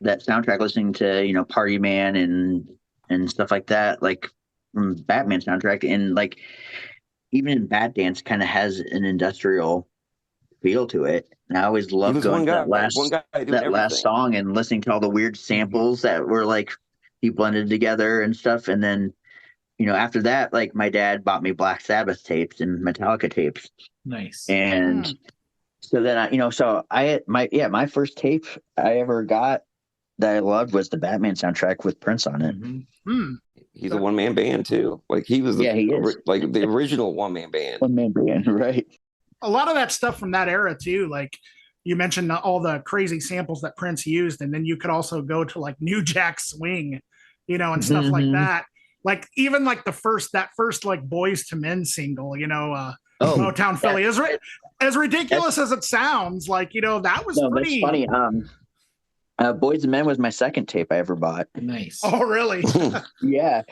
Speaker 3: soundtrack, listening to Party Man and stuff like that, like from Batman soundtrack. And like even in Bat Dance kind of has an industrial feel to it. And I always loved going to that last song and listening to all the weird samples that were like he blended together and stuff. And then after that, like my dad bought me Black Sabbath tapes and Metallica tapes.
Speaker 1: Nice.
Speaker 3: And so then my first tape I ever got that I loved was the Batman soundtrack with Prince on it.
Speaker 1: Mm-hmm.
Speaker 4: He's a one-man band too. Like he was
Speaker 3: he is.
Speaker 4: Like the original one-man band.
Speaker 3: One-man band, right?
Speaker 2: A lot of that stuff from that era too, like you mentioned all the crazy samples that Prince used, and then you could also go to like New Jack Swing, and stuff like that. Like even like that first like Boys to Men single, Motown Philly, as ridiculous as it sounds, like that was pretty.
Speaker 3: That's funny. Boys and Men was my second tape I ever bought.
Speaker 1: Nice.
Speaker 2: Oh, really?
Speaker 3: Yeah.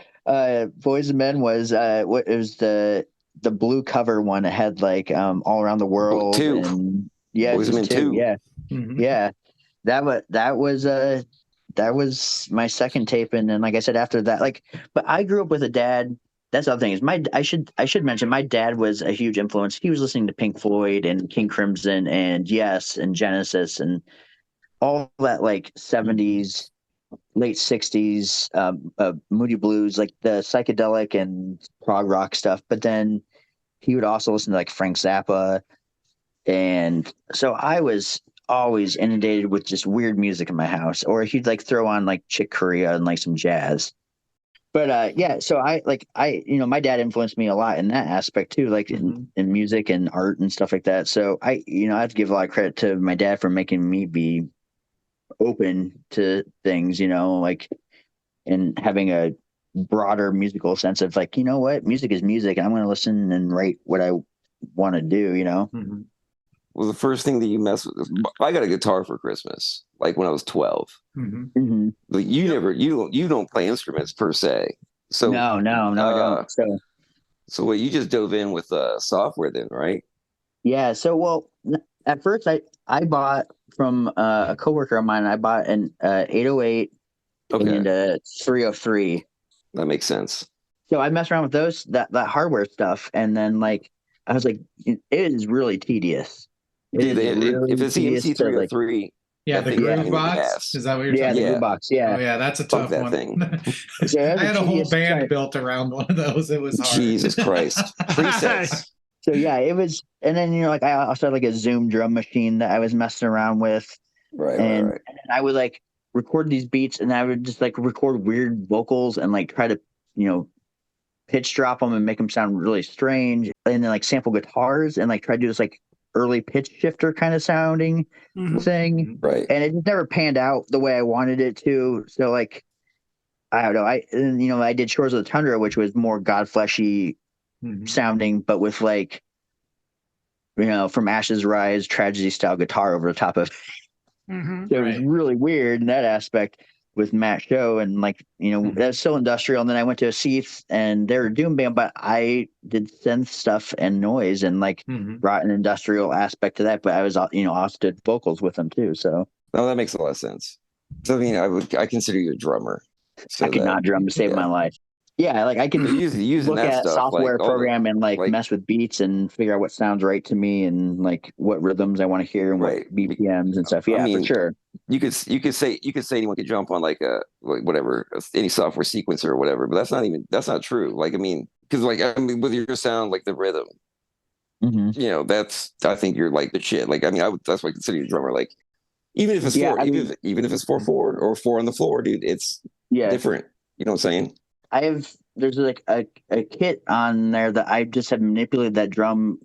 Speaker 3: Boys and Men was it was the blue cover one that had like All Around the World.
Speaker 4: Two.
Speaker 3: And yeah,
Speaker 4: Boys and Men 2.
Speaker 3: Yeah.
Speaker 1: Mm-hmm.
Speaker 3: Yeah. That was my second tape. And then like I said, after that, like, but I grew up with a dad that's the other thing is I should mention my dad was a huge influence. He was listening to Pink Floyd and King Crimson and Yes and Genesis and all that like 70s, late 60s Moody Blues, like the psychedelic and prog rock stuff. But then he would also listen to like Frank Zappa. And so I was always inundated with just weird music in my house, or he'd like throw on like Chick Corea and like some jazz. But yeah, so my dad influenced me a lot in that aspect too, like in music and art and stuff like that. So I have to give a lot of credit to my dad for making me be open to things, like, and having a broader musical sense of like, you know what, music is music, and I'm going to listen and write what I want to do,
Speaker 4: Well, the first thing that you mess with, I got a guitar for Christmas, like when I was 12. Like you don't play instruments per se. So
Speaker 3: No, I don't.
Speaker 4: So what, you just dove in with software then, right?
Speaker 3: Yeah. So, well, at first I bought from a coworker of mine. I bought an 808 and a 303.
Speaker 4: That makes sense.
Speaker 3: So I messed around with that hardware stuff, and then like I was like, it is really tedious.
Speaker 4: Dude, if it's the MC303,
Speaker 1: yeah, the groove box. Is that what you're talking about?
Speaker 3: Yeah, the groove box. Yeah.
Speaker 1: Oh yeah, that's a tough one.
Speaker 4: Thing.
Speaker 1: I had a whole band built around one of those. It was hard.
Speaker 4: Jesus Christ. Presets.
Speaker 3: So yeah, it was, and then like I also had like a Zoom drum machine that I was messing around with,
Speaker 4: right.
Speaker 3: And I would like record these beats, and I would just like record weird vocals and like try to pitch drop them and make them sound really strange, and then like sample guitars and like try to do this like early pitch shifter kind of sounding thing,
Speaker 4: right?
Speaker 3: And it just never panned out the way I wanted it to. So like I don't know, I did Shores of the Tundra, which was more Godfleshy sounding, but with like From Ashes Rise tragedy style guitar over the top of it. So it was really weird in that aspect with Matt Show, and like that's still industrial. And then I went to a Seath, and they were doom band, but I did synth stuff and noise and like brought an industrial aspect to that. But I was also did vocals with them too. So
Speaker 4: that makes a lot of sense. So I mean, I consider you a drummer. So
Speaker 3: I could not drum to save my life. Yeah, like I can
Speaker 4: look
Speaker 3: at
Speaker 4: stuff,
Speaker 3: software program and like mess with beats and figure out what sounds right to me and like what rhythms I want to hear and what BPMs and stuff. Yeah, I mean, for sure.
Speaker 4: You could say anyone could jump on like whatever, any software sequencer or whatever, but that's not true. Like because with your sound, like the rhythm, I think you're like the shit. Like that's why I consider you a drummer. Like even if it's even if it's 4/4 or 4 on the floor, dude, it's different. You know what I'm saying?
Speaker 3: There's like a kit on there that I just have manipulated that drum,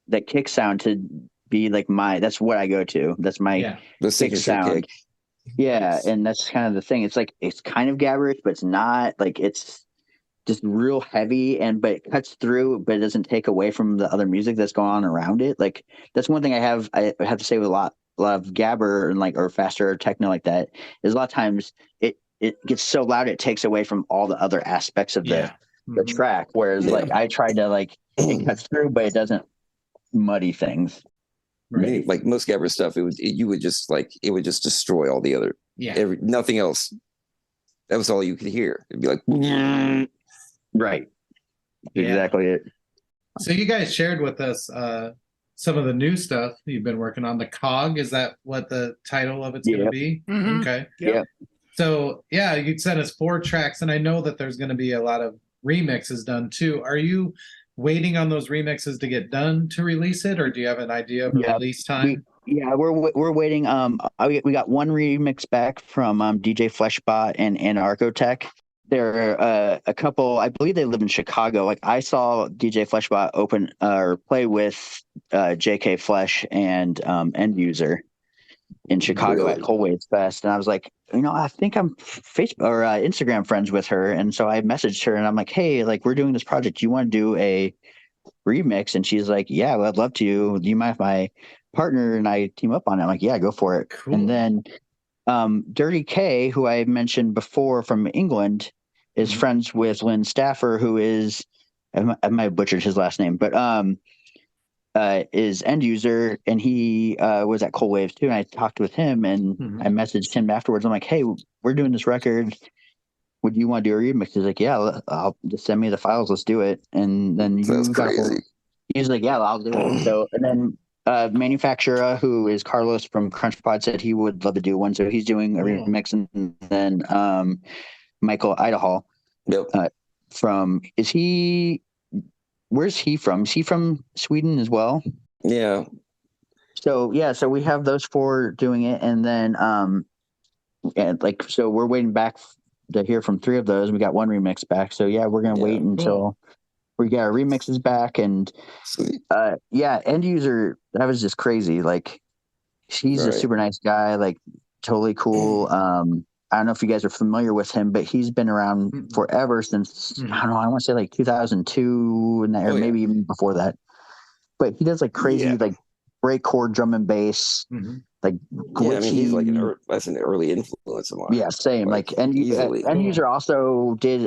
Speaker 3: that kick sound to be like that's what I go to. That's my
Speaker 4: the signature
Speaker 3: sound.
Speaker 4: Kick.
Speaker 3: Yeah. And that's kind of the thing. It's like, it's kind of gabberish, but it's not. Like it's just real heavy but it cuts through, but it doesn't take away from the other music that's going on around it. Like that's one thing I have to say with a lot of gabber and or faster techno like that is a lot of times it gets so loud it takes away from all the other aspects of the track. Whereas like I tried to it cuts through, but it doesn't muddy things.
Speaker 4: Right. Like most gabber stuff, it would just destroy all the other nothing else. That was all you could hear. It'd be like
Speaker 3: right. Exactly it.
Speaker 1: So you guys shared with us some of the new stuff you've been working on. The Cog, is that what the title of it's going to be? Okay.
Speaker 3: Yeah.
Speaker 1: So yeah, you sent us 4 tracks, and I know that there's going to be a lot of remixes done too. Are you waiting on those remixes to get done to release it, or do you have an idea of release time?
Speaker 3: We're waiting. We got one remix back from DJ Fleshbot and Anarchotech. There are a couple. I believe they live in Chicago. Like I saw DJ Fleshbot open or play with JK Flesh and End User in Chicago at Cold Waves Fest, and I was like, I think I'm Facebook or Instagram friends with her, and so I messaged her, and I'm like, hey, like we're doing this project. Do you want to do a remix? And she's like, yeah, well, I'd love to. Do you mind if my partner and I team up on it? I'm like, yeah, go for it. Cool. And then Dirty K, who I mentioned before from England, is friends with Lynn Staffer, who is I might have butchered his last name, but is End User, and he was at Cold Waves too, and I talked with him, and I messaged him afterwards. I'm like, hey, we're doing this record. would you want to do a remix? He's like, yeah, I'll just send me the files. Let's do it. And then
Speaker 4: That's crazy.
Speaker 3: he's like, yeah, I'll do it. So, and then manufacturer who is Carlos from Crunchpod said he would love to do one. So he's doing a remix. And then Michael Idahall
Speaker 4: Yep.
Speaker 3: where's he from? Is he from Sweden as well?
Speaker 4: Yeah.
Speaker 3: So yeah, so we have those four doing it, and then so we're waiting back to hear from three of those. We got one remix back, so yeah, we're gonna wait until we get our remixes back. And
Speaker 4: Sweet.
Speaker 3: End user, that was just crazy. Like, he's a super nice guy, like totally cool. I don't know if you guys are familiar with him, but he's been around forever since I don't know. I want to say like 2002 and or maybe even before that. But he does like crazy like break chord drum and bass, like glitchy.
Speaker 4: Yeah, I mean, he's like that's an early influence of mine.
Speaker 3: Yeah, same. Like end user also did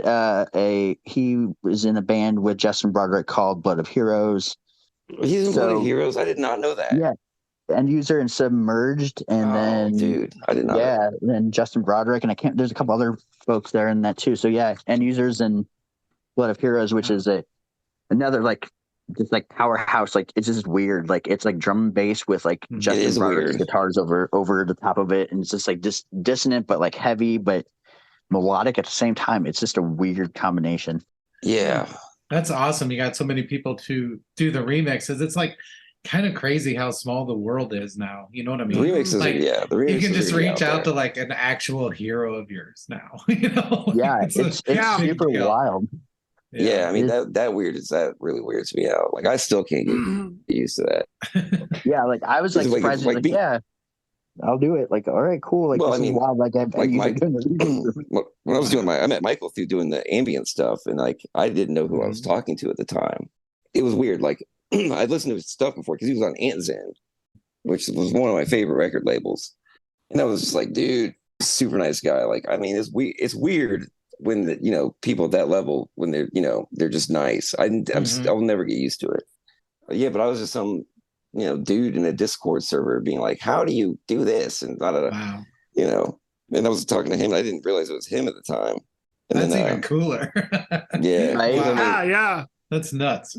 Speaker 3: he was in a band with Justin Broderick called Blood of Heroes.
Speaker 4: He's in Blood of Heroes. I did not know that.
Speaker 3: Yeah. End user and Submerged, and then
Speaker 4: dude, I did not.
Speaker 3: Yeah, and then Justin Broderick, and there's a couple other folks there in that too. So yeah, End Users and Blood of Heroes, which is another like just like powerhouse. Like, it's just weird. Like, it's like drum and bass with like Justin Broderick's guitars over the top of it, and it's just like dissonant but like heavy but melodic at the same time. It's just a weird combination.
Speaker 4: Yeah,
Speaker 1: that's awesome. You got so many people to do the remixes. It's like kind of crazy how small the world is now. You know what I mean?
Speaker 4: The remixes,
Speaker 1: like,
Speaker 4: the remixes,
Speaker 1: you can just reach out to like an actual hero of yours now. You know?
Speaker 3: Yeah, it's super wild.
Speaker 4: Yeah, I mean that really weirds me out. Like, I still can't get used to that.
Speaker 3: Yeah, like I was like surprised. Like, yeah, I'll do it. Like, all right, cool. Like, well, this is wild. Like,
Speaker 4: when I was doing I met Michael through doing the ambient stuff, and like I didn't know who I was talking to at the time. It was weird. Like, I'd listened to his stuff before because he was on Antzin, which was one of my favorite record labels, and I was just like, dude, super nice guy. Like, I mean, it's weird when people at that level, when they're just nice. I'll never get used to it. But I was just some dude in a Discord server being like, how do you do this? And
Speaker 1: wow.
Speaker 4: And I was talking to him, and I didn't realize it was him at the time. And
Speaker 1: that's even cooler.
Speaker 4: Yeah.
Speaker 2: Wow. Yeah.
Speaker 1: That's nuts.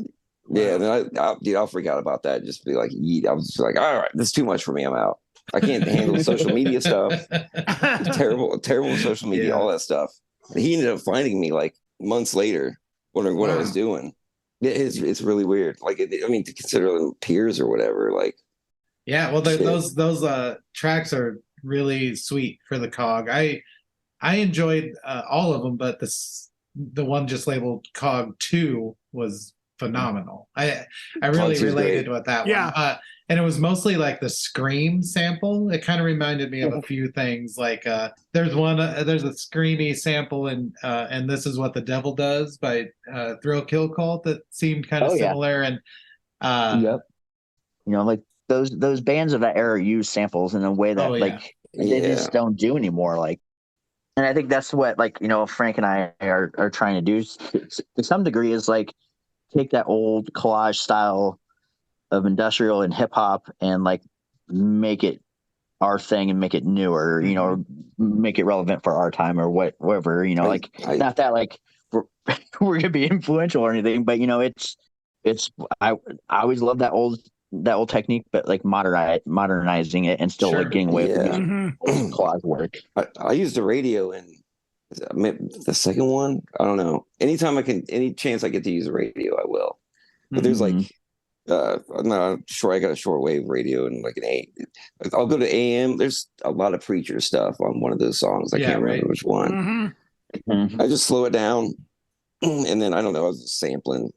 Speaker 4: Yeah, and then I'll freak out about that. Just be like, I was just like, all right, this is too much for me. I'm out. I can't handle social media stuff. Terrible social media, all that stuff. He ended up finding me like months later, wondering what I was doing. It's really weird. Like, I mean, to consider them peers or whatever. Like,
Speaker 1: yeah, well, those tracks are really sweet for the COG. I enjoyed all of them, but the one just labeled COG 2 was phenomenal. I really related with that one. And it was mostly like the Scream sample. It kind of reminded me of a few things. Like there's a screamy sample in and This Is What the Devil Does by Thrill Kill Cult that seemed kind of similar. And
Speaker 3: like those bands of that era use samples in a way that they just don't do anymore. Like, and I think that's what Frank and I are trying to do to some degree, is like take that old collage style of industrial and hip hop and like make it our thing and make it newer, make it relevant for our time or whatever, not that like we're gonna be influential or anything, but I always love that old technique, but like modernizing it and still like getting away from collage work.
Speaker 4: I used a radio in the second one. I don't know. Anytime any chance I get to use a radio, I will. But there's like, I'm not sure. I got a shortwave radio and like I'll go to AM. There's a lot of Preacher stuff on one of those songs. I can't remember which one. I just slow it down, and then I don't know. I was just sampling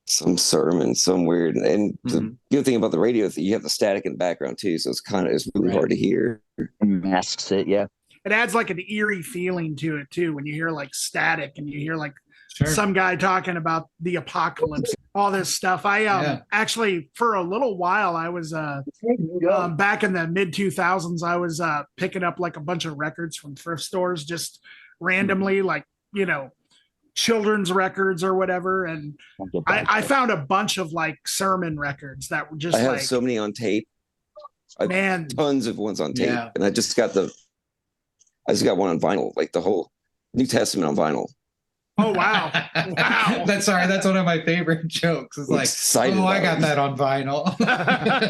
Speaker 4: some sermon, some weird. And the good thing about the radio is that you have the static in the background too, so it's really hard to hear.
Speaker 3: It masks it, yeah.
Speaker 2: It adds like an eerie feeling to it too when you hear like static and you hear like some guy talking about the apocalypse, all this stuff. I actually for a little while I was back in the mid 2000s. I was picking up like a bunch of records from thrift stores just randomly, like children's records or whatever, and I found a bunch of like sermon records that were just
Speaker 4: I have so many on tape. Tons of ones on tape, and I just got one on vinyl, like the whole New Testament on vinyl.
Speaker 2: Oh wow. Wow.
Speaker 1: That's one of my favorite jokes. It's like,
Speaker 4: Excited
Speaker 1: oh, I
Speaker 4: about
Speaker 1: got
Speaker 4: it.
Speaker 1: that on vinyl.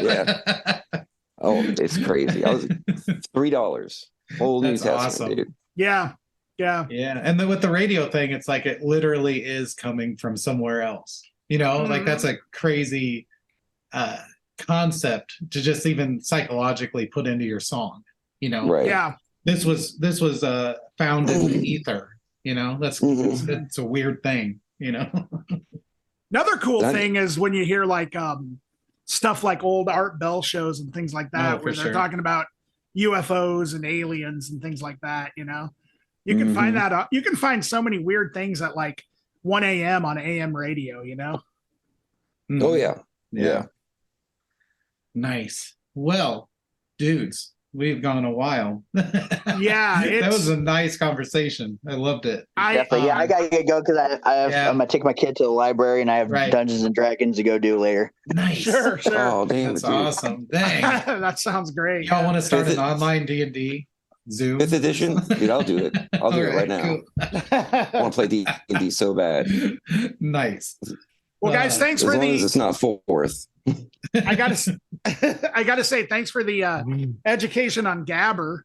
Speaker 4: Yeah. Oh, it's crazy. I was $3. Whole New
Speaker 1: That's
Speaker 4: Testament,
Speaker 1: awesome.
Speaker 4: dude.
Speaker 2: Yeah. Yeah.
Speaker 1: Yeah. And then with the radio thing, it's like it literally is coming from somewhere else. You know, like that's a crazy concept to just even psychologically put into your song. You know,
Speaker 4: Right.
Speaker 2: Yeah.
Speaker 1: this was found in the ether. You know, that's it's a weird thing. You know.
Speaker 2: Another cool thing is when you hear like stuff like old Art Bell shows and things like that, where they're talking about UFOs and aliens and things like that. You know, you can find that. You can find so many weird things at like 1 a.m. on AM radio. You know.
Speaker 4: Oh yeah.
Speaker 1: Nice. Well, dudes, we've gone a while.
Speaker 2: Yeah,
Speaker 1: that was a nice conversation. I loved it.
Speaker 3: Definitely. I gotta get go because I'm gonna take my kid to the library and I have Dungeons and Dragons to go do later.
Speaker 1: Nice.
Speaker 2: Sure.
Speaker 4: Oh, damn,
Speaker 1: that's
Speaker 4: dude.
Speaker 1: awesome. Dang.
Speaker 2: That sounds great.
Speaker 1: Y'all want to start an online D&D? Zoom?
Speaker 4: 5th edition? Dude, I'll do it. I'll do it right now.
Speaker 1: Cool.
Speaker 4: I want to play D&D so bad.
Speaker 1: Nice.
Speaker 2: Well, guys, thanks
Speaker 4: as
Speaker 2: for
Speaker 4: long as it's not 4th.
Speaker 2: I gotta say thanks for the education on Gabber.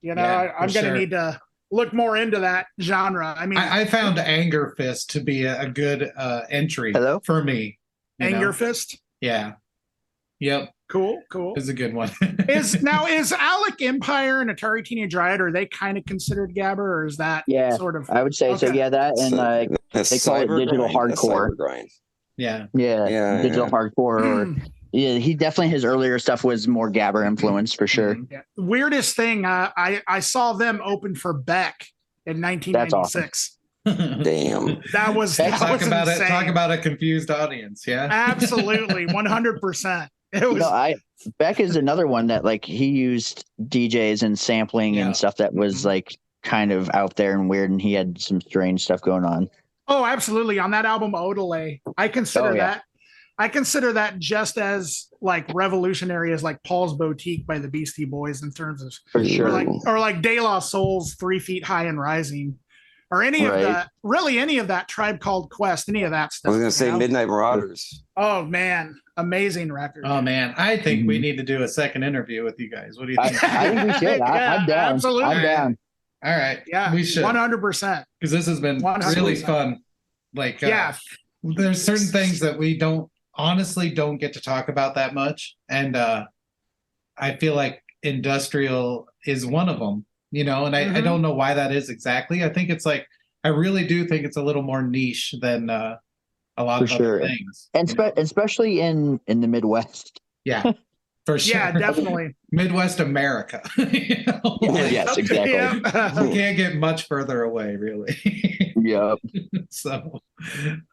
Speaker 2: You know, I'm gonna need to look more into that genre. I mean,
Speaker 1: I found Anger Fist to be a good entry for me.
Speaker 2: Anger Fist?
Speaker 1: Yeah. Yep.
Speaker 2: Cool.
Speaker 1: It's a good one.
Speaker 2: is Alec Empire and Atari Teenage Riot, are they kind of considered Gabber, or is that sort of?
Speaker 3: I would say so. Yeah, that and they call it digital hardcore.
Speaker 1: Yeah.
Speaker 3: Digital hardcore. Or, yeah, he definitely, his earlier stuff was more Gabber influenced for sure.
Speaker 2: Yeah. Weirdest thing, I saw them open for Beck in 1996.
Speaker 4: Damn.
Speaker 2: That was
Speaker 1: talk about
Speaker 2: insane.
Speaker 1: it. Talk about a confused audience. Yeah.
Speaker 2: Absolutely, 100%. It was.
Speaker 3: Beck is another one that like he used DJs and sampling and stuff that was like kind of out there and weird, and he had some strange stuff going on.
Speaker 2: Oh, absolutely. On that album, Odelay, I consider that. I consider that just as like revolutionary as like Paul's Boutique by the Beastie Boys in terms of,
Speaker 3: for sure,
Speaker 2: or like De La Soul's 3 Feet High and Rising, or any of that. Really, any of that Tribe Called Quest, any of that stuff.
Speaker 4: I was gonna say Midnight Marauders.
Speaker 2: Oh man, amazing record.
Speaker 1: Oh man, I think we need to do a second interview with you guys. What do you think?
Speaker 3: I think we should. I'm down.
Speaker 2: Absolutely.
Speaker 3: I'm down.
Speaker 1: All right.
Speaker 2: Yeah,
Speaker 1: we should
Speaker 2: 100%.
Speaker 1: Because this has been
Speaker 2: 100%.
Speaker 1: really fun. Like, there's certain things that we don't get to talk about that much, and I feel like industrial is one of them. You know, and I don't know why that is exactly. I think it's like I really do think it's a little more niche than a lot of other things,
Speaker 3: and especially in the Midwest.
Speaker 1: Yeah. For sure.
Speaker 2: Yeah, definitely.
Speaker 1: Midwest America. You know?
Speaker 3: Yes, exactly.
Speaker 1: We can't get much further away, really.
Speaker 3: Yep.
Speaker 1: So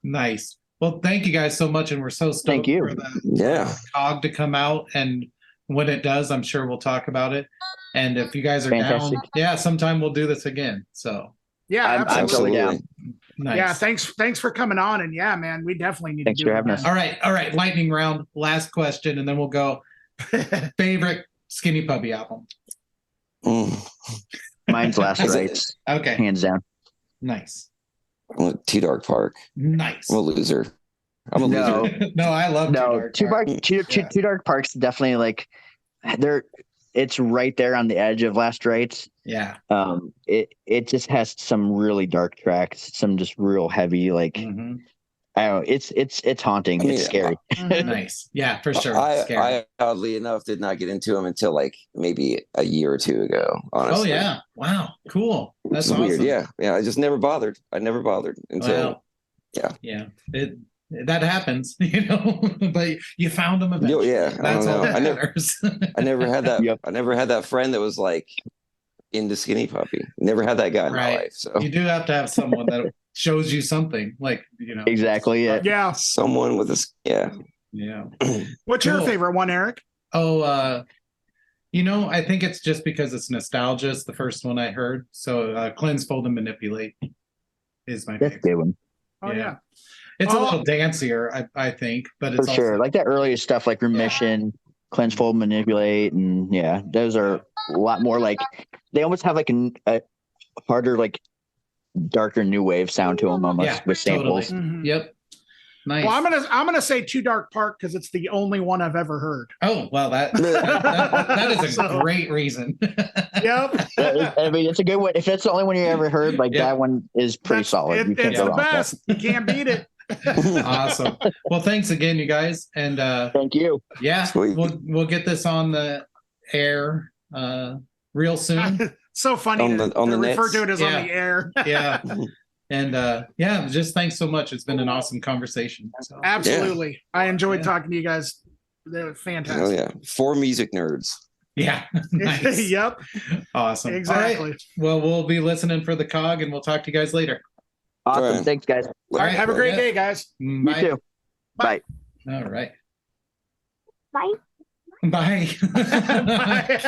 Speaker 1: nice. Well, thank you guys so much, and we're so stoked for the COG to come out. And when it does, I'm sure we'll talk about it. And if you guys are down, sometime we'll do this again. So
Speaker 2: yeah,
Speaker 3: I'm totally down.
Speaker 1: Nice.
Speaker 2: Yeah, thanks for coming on. And yeah, man, we definitely need
Speaker 3: to do it.
Speaker 1: All right. Lightning round. Last question, and then we'll go. Favorite Skinny Puppy album?
Speaker 3: Mine's Last Rites.
Speaker 1: Okay.
Speaker 3: Hands down.
Speaker 1: Nice.
Speaker 4: Too Dark Park.
Speaker 1: Nice.
Speaker 4: I'm a loser.
Speaker 1: No, I love
Speaker 3: Too Dark Park's definitely like it's right there on the edge of Last Rites.
Speaker 1: Yeah.
Speaker 3: It just has some really dark tracks, some just real heavy, like I don't know, it's haunting. It's scary.
Speaker 1: Nice. Yeah, for sure.
Speaker 4: I oddly enough did not get into them until like maybe a year or two ago, honestly.
Speaker 1: Oh yeah. Wow. Cool. That's
Speaker 4: awesome. Weird. Yeah. I just never bothered. I never bothered until
Speaker 1: Yeah. That happens, you know, but you found them eventually.
Speaker 4: Yeah.
Speaker 1: That's all that matters.
Speaker 4: I never had that. I never had that friend that was like into Skinny Puppy. Never had that guy in my life. So
Speaker 1: you do have to have someone that shows you something, like, you know.
Speaker 3: Exactly.
Speaker 2: Yeah.
Speaker 4: Someone with this. Yeah.
Speaker 2: What's your favorite one, Eric?
Speaker 1: Oh, you know, I think it's just because it's nostalgia. It's the first one I heard. So Cleanse, Fold, and Manipulate is my favorite.
Speaker 3: That's a good one.
Speaker 2: Oh yeah.
Speaker 1: It's a little dancier, I think, but it's
Speaker 3: for sure. Like that earlier stuff, like Remission, Cleanse, Fold, Manipulate, and those are a lot more like they almost have like a harder like darker new wave sound to them almost
Speaker 1: Yeah,
Speaker 3: with samples.
Speaker 1: totally.
Speaker 2: Mhm.
Speaker 1: Yep. Nice.
Speaker 2: Well, I'm gonna say Too Dark Park because it's the only one I've ever heard.
Speaker 1: Oh, well, that is a
Speaker 2: So-
Speaker 1: great reason.
Speaker 2: Yep.
Speaker 3: I mean, it's a good one. If that's the only one you ever heard, like
Speaker 1: Yeah.
Speaker 3: that one is pretty solid. You can't
Speaker 2: It's
Speaker 3: go
Speaker 2: the
Speaker 3: wrong with that.
Speaker 2: best. You can't beat it.
Speaker 1: Awesome. Well, thanks again, you guys. And
Speaker 3: Thank you.
Speaker 1: yeah,
Speaker 4: Sweet.
Speaker 1: we'll get this on the air real soon.
Speaker 2: So funny
Speaker 4: On
Speaker 2: to
Speaker 4: the
Speaker 2: refer
Speaker 4: nets?
Speaker 2: to it as
Speaker 1: Yeah.
Speaker 2: on the air.
Speaker 1: Yeah. And yeah, just thanks so much. It's been an awesome conversation. So,
Speaker 2: Absolutely. I enjoyed
Speaker 1: Yeah.
Speaker 2: talking to you guys. They're
Speaker 4: Oh
Speaker 2: fantastic.
Speaker 4: yeah, 4 music nerds.
Speaker 1: yeah. Nice.
Speaker 2: Yep.
Speaker 1: Awesome.
Speaker 2: Exactly.
Speaker 1: All right. Well, we'll be listening for the cog and we'll talk to you guys later.
Speaker 3: Awesome.
Speaker 4: All right.
Speaker 3: Thanks, guys.
Speaker 2: All right. Have a great day, guys.
Speaker 3: You
Speaker 1: Bye.
Speaker 3: too. Bye.
Speaker 1: All right.
Speaker 5: Bye.
Speaker 1: Bye.
Speaker 2: Bye.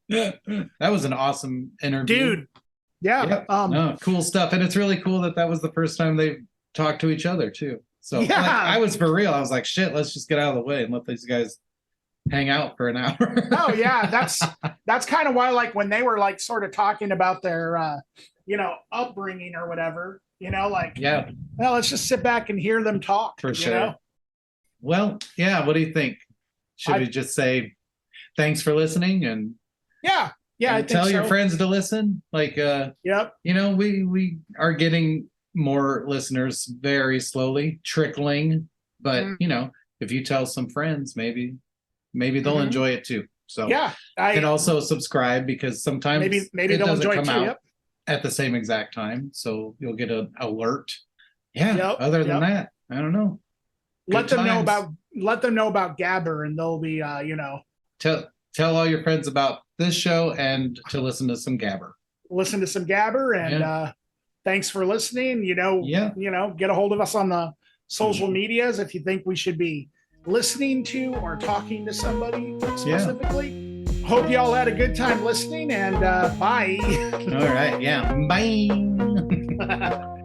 Speaker 1: Cute. That was an awesome interview.
Speaker 2: Dude. Yeah.
Speaker 1: Yep. No, cool stuff. And it's really cool that was the first time they talked to each other too. So
Speaker 2: Yeah.
Speaker 1: like, I was for real. I was like, shit, let's just get out of the way and let these guys hang out for an hour.
Speaker 2: Oh yeah, that's kind of why, like, when they were like sort of talking about their upbringing or whatever, like,
Speaker 1: Yeah,
Speaker 2: well, let's just sit back and hear them talk.
Speaker 1: for
Speaker 2: you
Speaker 1: sure.
Speaker 2: know?
Speaker 1: Well, yeah, what do you think? Should we just say thanks for listening and,
Speaker 2: Yeah. Yeah. I
Speaker 1: and
Speaker 2: think
Speaker 1: tell your
Speaker 2: so.
Speaker 1: friends to listen? Like
Speaker 2: Yep.
Speaker 1: we are getting more listeners very slowly, trickling, but
Speaker 2: Mm.
Speaker 1: if you tell some friends, maybe they'll
Speaker 2: Mhm.
Speaker 1: enjoy it too. So
Speaker 2: Yeah.
Speaker 1: and also subscribe because sometimes
Speaker 2: Maybe
Speaker 1: it
Speaker 2: they'll
Speaker 1: doesn't
Speaker 2: enjoy it
Speaker 1: come
Speaker 2: too.
Speaker 1: out
Speaker 2: Yep.
Speaker 1: at the same exact time, so you'll get an alert. Yeah.
Speaker 2: Yep,
Speaker 1: Other than
Speaker 2: yep.
Speaker 1: that, I don't know.
Speaker 2: Let
Speaker 1: Good
Speaker 2: them know
Speaker 1: times.
Speaker 2: about Gabber, and they'll be
Speaker 1: Tell all your friends about this show and to listen to some Gabber.
Speaker 2: listen to some Gabber. And thanks for listening.
Speaker 1: Yeah.
Speaker 2: Get a hold of us on the social medias if you think we should be listening to or talking to somebody specifically. Hope you all had a good time listening, and bye.
Speaker 1: All right. Yeah. Bye.